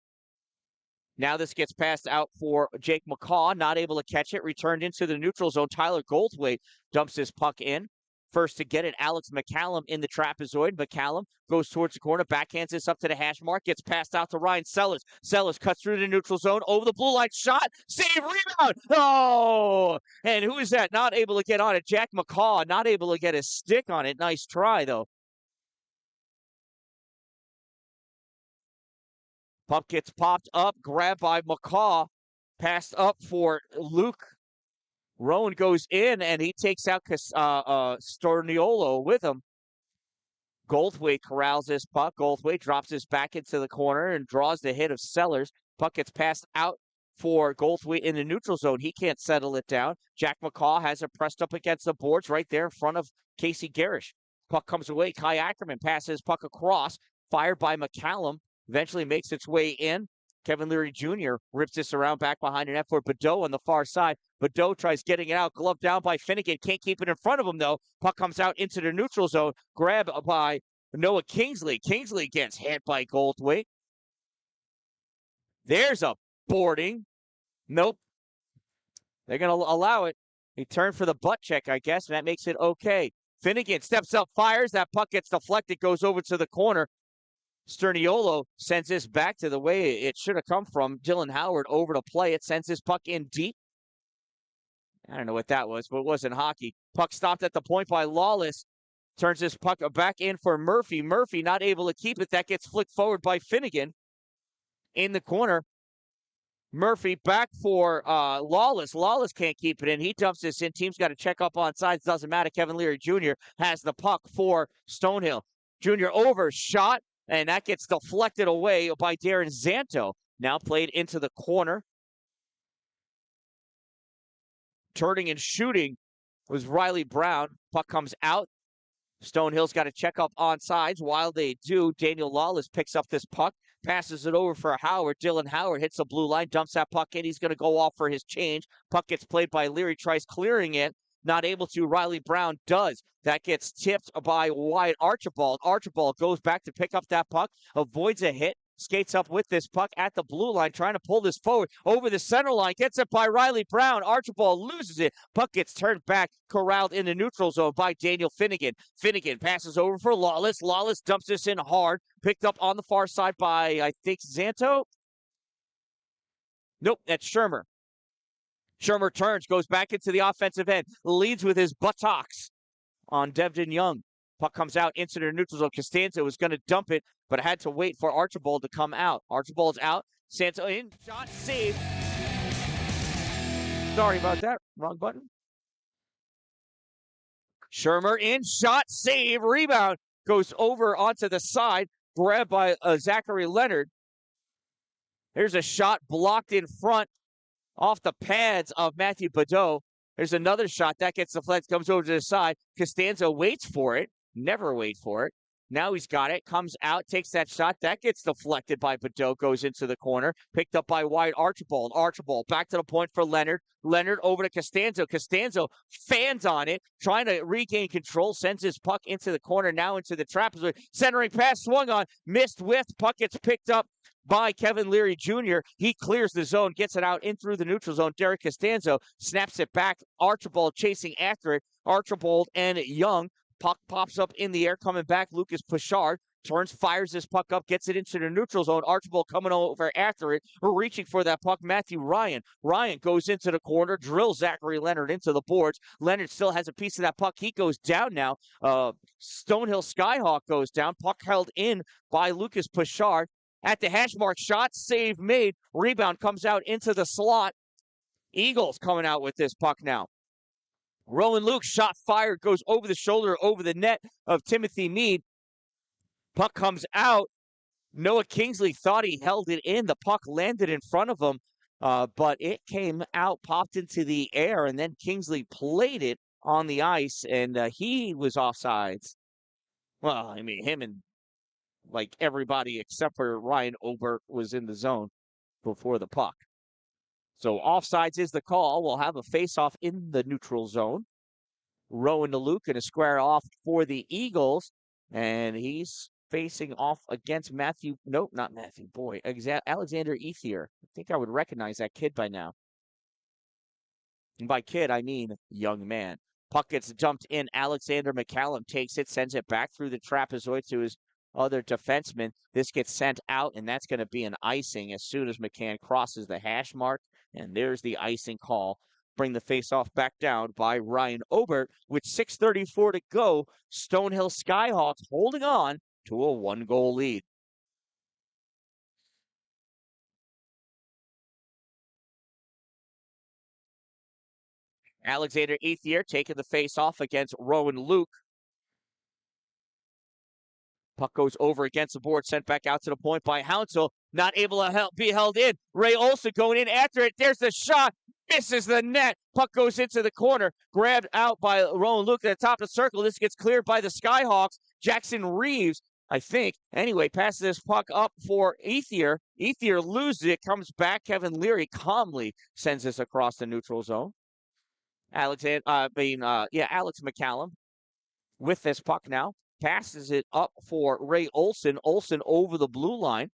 Now this gets passed out for Jake McCaw, not able to catch it. Returned into the neutral zone. Tyler Goldthwait dumps his puck in. First to get it, Alex McCallum in the trapezoid. McCallum goes towards the corner, backhands this up to the hash mark, gets passed out to Ryan Sellers. Sellers cuts through the neutral zone, over the blue line, shot, save, rebound! Oh! And who is that? Not able to get on it. Jack McCaw, not able to get his stick on it. Nice try, though. Puck gets popped up, grabbed by McCaw, passed up for Luke. Rowan goes in, and he takes out Storniolo with him. Goldthwait corrals this puck. Goldthwait drops this back into the corner and draws the hit of Sellers. Puck gets passed out for Goldthwait in the neutral zone. He can't settle it down. Jack McCaw has it pressed up against the boards right there in front of Casey Garish. Puck comes away. Kai Ackerman passes puck across, fired by McCallum. Eventually makes its way in. Kevin Leary Jr. rips this around back behind an effort. Badeau on the far side. Badeau tries getting it out. Gloved down by Finnegan. Can't keep it in front of him, though. Puck comes out into the neutral zone. Grabbed by Noah Kingsley. Kingsley gets hit by Goldthwait. There's a boarding. Nope. They're going to allow it. He turned for the butt check, I guess, and that makes it okay. Finnegan steps up, fires. That puck gets deflected, goes over to the corner. Sterniolo sends this back to the way it should have come from. Dylan Howard over to play it. Sends this puck in deep. I don't know what that was, but it wasn't hockey. Puck stopped at the point by Lawless. Turns this puck back in for Murphy. Murphy not able to keep it. That gets flicked forward by Finnegan in the corner. Murphy back for Lawless. Lawless can't keep it in. He dumps this in. Team's got to check up on sides. Doesn't matter. Kevin Leary Jr. has the puck for Stonehill. Jr. over, shot. And that gets deflected away by Darren Zanto. Now played into the corner. Turning and shooting was Riley Brown. Puck comes out. Stonehill's got to check up on sides. While they do, Daniel Lawless picks up this puck, passes it over for Howard. Dylan Howard hits the blue line, dumps that puck in. He's going to go off for his change. Puck gets played by Leary, tries clearing it. Not able to. Riley Brown does. That gets tipped by Wyatt Archibald. Archibald goes back to pick up that puck, avoids a hit, skates up with this puck at the blue line, trying to pull this forward over the center line. Gets it by Riley Brown. Archibald loses it. Puck gets turned back, corralled in the neutral zone by Daniel Finnegan. Finnegan passes over for Lawless. Lawless dumps this in hard. Picked up on the far side by, I think, Zanto. Nope, that's Shermer. Shermer turns, goes back into the offensive end, leads with his buttocks on Devin Young. Puck comes out into the neutral zone. Costanza was going to dump it, but had to wait for Archibald to come out. Archibald's out. Santo in. Shot saved. Sorry about that. Wrong button. Shermer in. Shot save. Rebound. Goes over onto the side. Grabbed by Zachary Leonard. There's a shot blocked in front off the pads of Matthew Badeau. There's another shot that gets deflected, comes over to the side. Costanza waits for it. Never wait for it. Now he's got it. Comes out, takes that shot. That gets deflected by Badeau, goes into the corner. Picked up by Wyatt Archibald. Archibald back to the point for Leonard. Leonard over to Costanzo. Costanzo fans on it, trying to regain control. Sends his puck into the corner, now into the trapezoid. Centering pass, swung on, missed with. Puck gets picked up by Kevin Leary Jr. He clears the zone, gets it out in through the neutral zone. Derek Costanzo snaps it back. Archibald chasing after it. Archibald and Young. Puck pops up in the air, coming back. Lucas Pichard turns, fires this puck up, gets it into the neutral zone. Archibald coming over after it. We're reaching for that puck. Matthew Ryan. Ryan goes into the corner, drills Zachary Leonard into the boards. Leonard still has a piece of that puck. He goes down now. Stonehill Skyhawk goes down. Puck held in by Lucas Pichard. At the hash mark, shot, save made. Rebound comes out into the slot. Eagles coming out with this puck now. Rowan Luke, shot fired, goes over the shoulder, over the net of Timothy Meade. Puck comes out. Noah Kingsley thought he held it in. The puck landed in front of him, but it came out, popped into the air, and then Kingsley played it on the ice, and he was offsides. Well, I mean, him and like everybody except for Ryan Obert was in the zone before the puck. So offsides is the call. We'll have a face-off in the neutral zone. Rowan DeLuke going to square off for the Eagles, and he's facing off against Matthew. Nope, not Matthew. Boy, Alexander Ethier. I think I would recognize that kid by now. And by kid, I mean young man. Puck gets jumped in. Alexander McCallum takes it, sends it back through the trapezoid to his other defenseman. This gets sent out, and that's going to be an icing as soon as McCann crosses the hash mark. And there's the icing call. Bring the faceoff back down by Ryan Obert with 6:34 to go. Stonehill Skyhawks holding on to a 1-goal lead. Alexander Ethier taking the faceoff against Rowan Luke. Puck goes over against the board, sent back out to the point by Hounsell. Not able to be held in. Ray Olson going in after it. There's the shot. Misses the net. Puck goes into the corner. Grabbed out by Rowan Luke at the top of the circle. This gets cleared by the Skyhawks. Jackson Reeves, I think. Anyway, passes this puck up for Ethier. Ethier loses it. Comes back. Kevin Leary calmly sends this across the neutral zone. Alex McCallum with this puck now. Passes it up for Ray Olson. Olson over the blue line.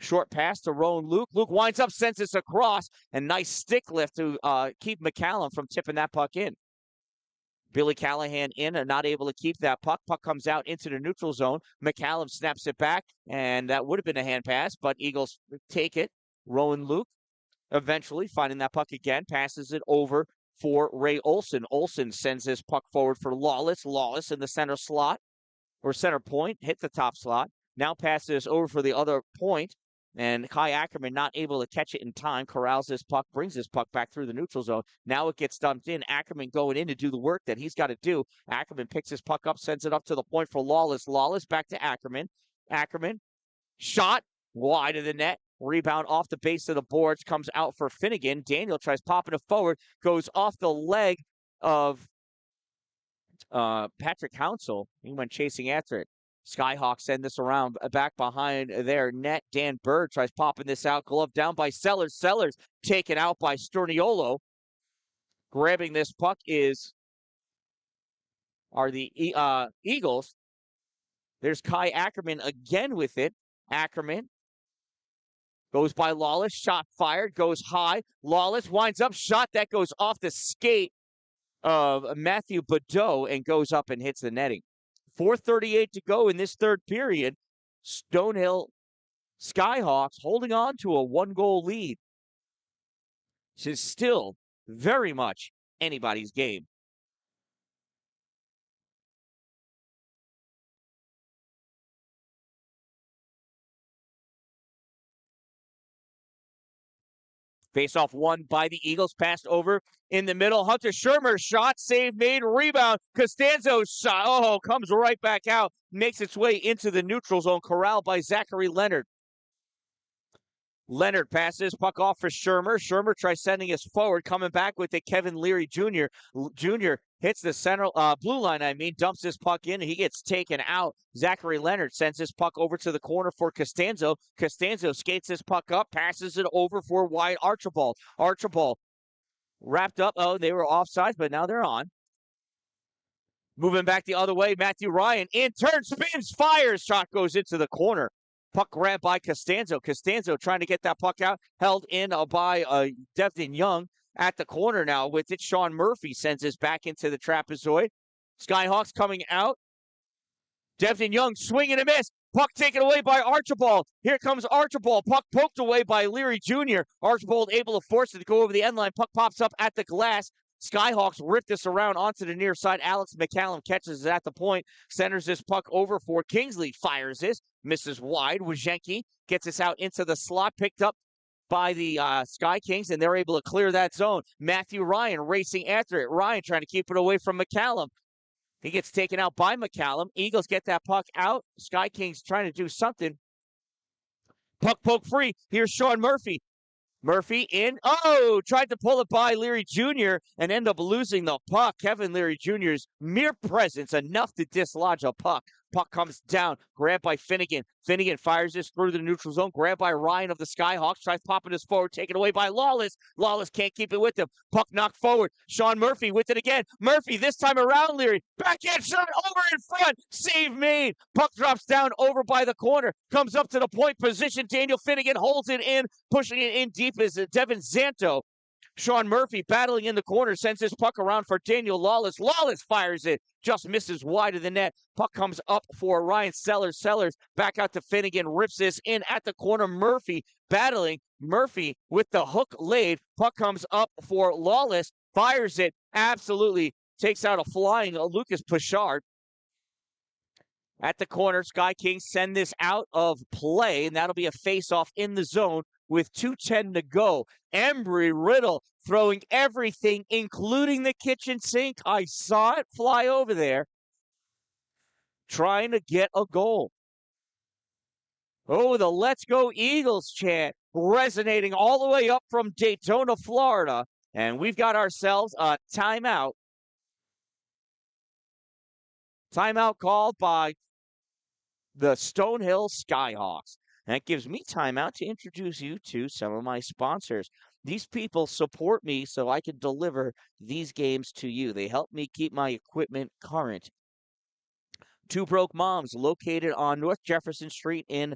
Short pass to Rowan Luke. Luke winds up, sends this across. And nice stick lift to keep McCallum from tipping that puck in. Billy Callahan in and not able to keep that puck. Puck comes out into the neutral zone. McCallum snaps it back. And that would have been a hand pass, but Eagles take it. Rowan Luke eventually finding that puck again. Passes it over for Ray Olson. Olson sends this puck forward for Lawless. Lawless in the center slot. Or center point, hit the top slot. Now passes over for the other point. And Kai Ackerman not able to catch it in time. Corrals this puck, brings this puck back through the neutral zone. Now it gets dumped in. Ackerman going in to do the work that he's got to do. Ackerman picks his puck up, sends it up to the point for Lawless. Lawless back to Ackerman. Ackerman, shot wide of the net. Rebound off the base of the boards, comes out for Finnegan. Daniel tries popping it forward, goes off the leg of Patrick Hounsell, he went chasing after it. Skyhawks send this around back behind their net. Dan Bird tries popping this out. Glove down by Sellers. Sellers taken out by Sturniolo. Grabbing this puck are the Eagles. There's Kai Ackerman again with it. Ackerman goes by Lawless. Shot fired. Goes high. Lawless winds up. Shot that goes off the skate of Matthew Badeau and goes up and hits the netting. 4:38 to go in this third period. Stonehill Skyhawks holding on to a 1-goal lead. This is still very much anybody's game. Face-off won by the Eagles, passed over in the middle. Hunter Shermer, shot, save made, rebound. Costanzo's shot, comes right back out, makes its way into the neutral zone, corralled by Zachary Leonard. Leonard passes, puck off for Shermer. Shermer tries sending us forward, coming back with it. Kevin Leary Jr. Jr. hits the center blue line, dumps this puck in, and he gets taken out. Zachary Leonard sends this puck over to the corner for Costanzo. Costanzo skates this puck up, passes it over for wide Archibald. Archibald wrapped up. Oh, they were offsides, but now they're on. Moving back the other way, Matthew Ryan in turn, spins, fires, shot goes into the corner. Puck grabbed by Costanzo. Costanzo trying to get that puck out, held in by Devin Young at the corner now with it. Sean Murphy sends this back into the trapezoid. Skyhawks coming out. Devin Young swing and a miss. Puck taken away by Archibald. Here comes Archibald. Puck poked away by Leary Jr. Archibald able to force it to go over the end line. Puck pops up at the glass. Skyhawks rip this around onto the near side. Alex McCallum catches it at the point, centers this puck over for Kingsley, fires this, misses wide. Wojcicki gets this out into the slot, picked up by the Sky Kings, and they're able to clear that zone. Matthew Ryan racing after it. Ryan trying to keep it away from McCallum. He gets taken out by McCallum. Eagles get that puck out. Sky Kings trying to do something. Puck poke free. Here's Sean Murphy. Murphy in. Tried to pull it by Leary Jr. and end up losing the puck. Kevin Leary Jr.'s mere presence enough to dislodge a puck. Puck comes down, grabbed by Finnegan. Finnegan fires this through the neutral zone, grabbed by Ryan of the Skyhawks, tries popping this forward, taken away by Lawless. Lawless can't keep it with him. Puck knocked forward. Sean Murphy with it again. Murphy this time around Leary. Backhand shot over in front. Save made. Puck drops down over by the corner. Comes up to the point position. Daniel Finnegan holds it in, pushing it in deep is Devin Zanto. Sean Murphy battling in the corner, sends his puck around for Daniel Lawless. Lawless fires it, just misses wide of the net. Puck comes up for Ryan Sellers. Sellers back out to Finnegan, rips this in at the corner. Murphy battling. Murphy with the hook laid. Puck comes up for Lawless, fires it, absolutely takes out a flying Lucas Pichard. At the corner, Sky Kings send this out of play, and that'll be a face-off in the zone with 2:10 to go. Embry-Riddle throwing everything, including the kitchen sink. I saw it fly over there, trying to get a goal. The Let's Go Eagles chant resonating all the way up from Daytona, Florida. And we've got ourselves a timeout. Timeout called by the Stonehill Skyhawks. That gives me time out to introduce you to some of my sponsors. These people support me so I can deliver these games to you. They help me keep my equipment current. Two Broke Moms, located on North Jefferson Street in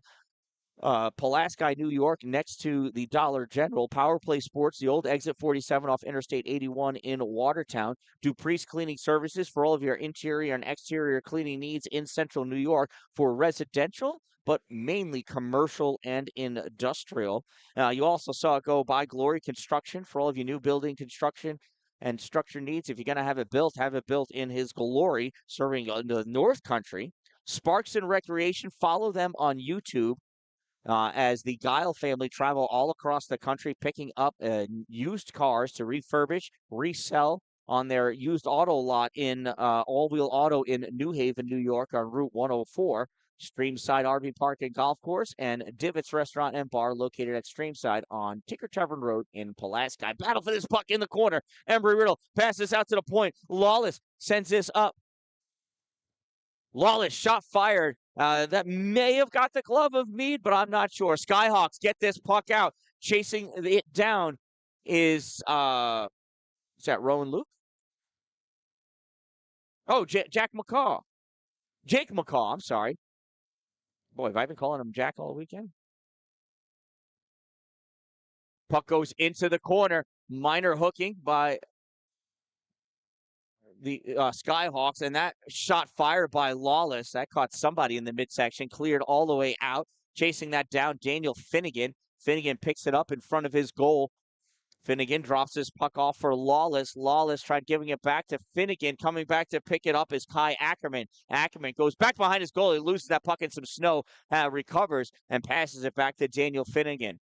Pulaski, New York, next to the Dollar General. Power Play Sports, the old Exit 47 off Interstate 81 in Watertown. Dupree's Cleaning Services for all of your interior and exterior cleaning needs in Central New York for residential, but mainly commercial and industrial. You also saw it go by Glory Construction for all of your new building construction and structure needs. If you're going to have it built in his glory, serving the North Country. Sparks and Recreation, follow them on YouTube. As the Guile family travel all across the country picking up used cars to refurbish, resell on their used auto lot in All Wheel Auto in New Haven, New York on Route 104, Streamside RV Park and Golf Course, and Divots Restaurant and Bar located at Streamside on Tinker Tavern Road in Pulaski. Battle for this puck in the corner. Embry-Riddle passes out to the point. Lawless sends this up. Lawless shot fired. That may have got the glove of Mead, but I'm not sure. Skyhawks get this puck out. Chasing it down is that Rowan Luke? Oh, Jack McCaw. Jake McCaw, I'm sorry. Boy, have I been calling him Jack all weekend? Puck goes into the corner. Minor hooking by the Skyhawks, and that shot fired by Lawless. That caught somebody in the midsection, cleared all the way out. Chasing that down, Daniel Finnegan. Finnegan picks it up in front of his goal. Finnegan drops his puck off for Lawless. Lawless tried giving it back to Finnegan. Coming back to pick it up is Kai Ackerman. Ackerman goes back behind his goal. He loses that puck in some snow, recovers, and passes it back to Daniel Finnegan.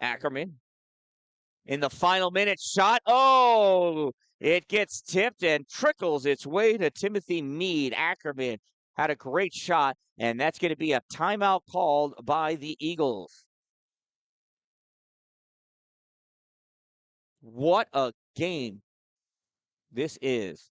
Ackerman in the final minute shot. Oh, it gets tipped and trickles its way to Timothy Mead. Ackerman had a great shot, and that's going to be a timeout called by the Eagles. What a game this is.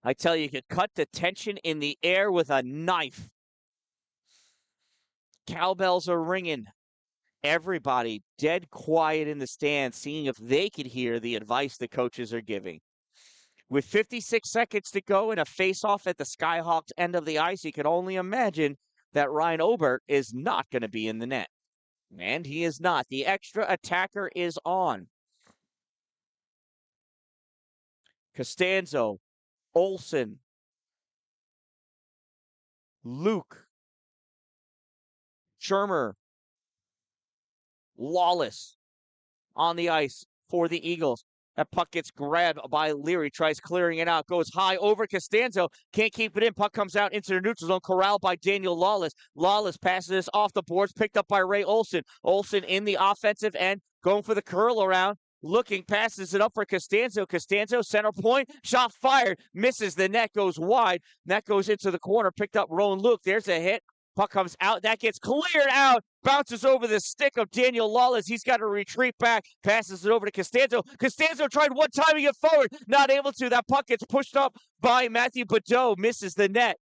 I tell you could cut the tension in the air with a knife. Cowbells are ringing. Everybody dead quiet in the stands, seeing if they could hear the advice the coaches are giving. With 56 seconds to go and a face-off at the Skyhawks end of the ice, you can only imagine that Ryan Obert is not going to be in the net. And he is not. The extra attacker is on. Costanzo, Olsen, Luke, Shermer, Lawless on the ice for the Eagles. That puck gets grabbed by Leary, tries clearing it out, goes high over Costanzo, can't keep it in. Puck comes out into the neutral zone, corralled by Daniel Lawless. Lawless passes this off the boards, picked up by Ray Olsen. Olsen in the offensive end, going for the curl around, looking, passes it up for Costanzo. Costanzo, center point, shot fired, misses the net, goes wide. That goes into the corner, picked up Rowan Luke. There's a hit. Puck comes out. That gets cleared out. Bounces over the stick of Daniel Lawless. He's got to retreat back. Passes it over to Costanzo. Costanzo tried one time to get forward. Not able to. That puck gets pushed up by Matthew Badeau. Misses the net.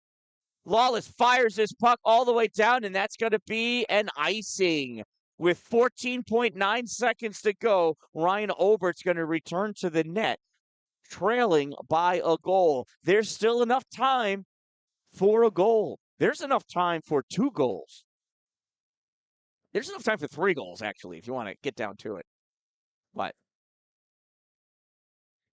Lawless fires this puck all the way down, and that's going to be an icing. With 14.9 seconds to go, Ryan Obert's going to return to the net, trailing by a goal. There's still enough time for a goal. There's enough time for 2 goals. There's enough time for 3 goals, actually, if you want to get down to it. But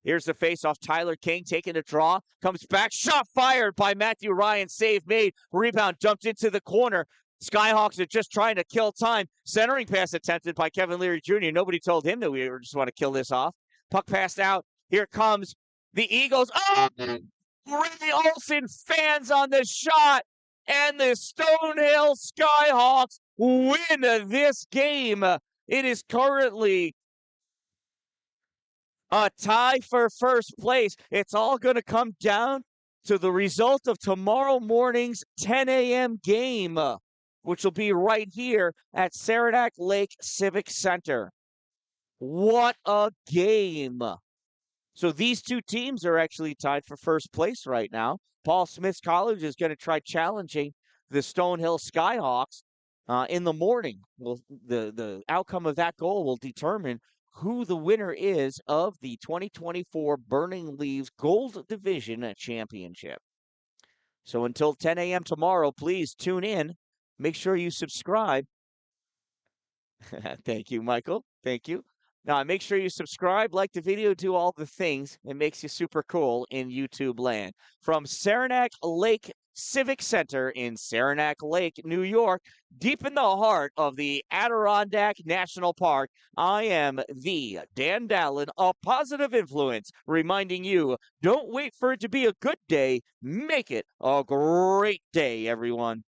here's the face-off. Tyler King taking a draw. Comes back. Shot fired by Matthew Ryan. Save made. Rebound dumped into the corner. Skyhawks are just trying to kill time. Centering pass attempted by Kevin Leary Jr. Nobody told him that we just want to kill this off. Puck passed out. Here comes the Eagles. Oh! Ray Olsen fans on the shot. And the Stonehill Skyhawks win this game. It is currently a tie for first place. It's all going to come down to the result of tomorrow morning's 10 a.m. game, which will be right here at Saranac Lake Civic Center. What a game. So these 2 teams are actually tied for first place right now. Paul Smith's College is going to try challenging the Stonehill Skyhawks in the morning. Well, the outcome of that goal will determine who the winner is of the 2024 Burning Leaves Gold Division Championship. So until 10 a.m. tomorrow, please tune in. Make sure you subscribe. Thank you, Michael. Thank you. Now, make sure you subscribe, like the video, do all the things. It makes you super cool in YouTube land. From Saranac Lake Civic Center in Saranac Lake, New York, deep in the heart of the Adirondack National Park, I am the Dan-Dalin, a positive influence, reminding you, don't wait for it to be a good day. Make it a great day, everyone.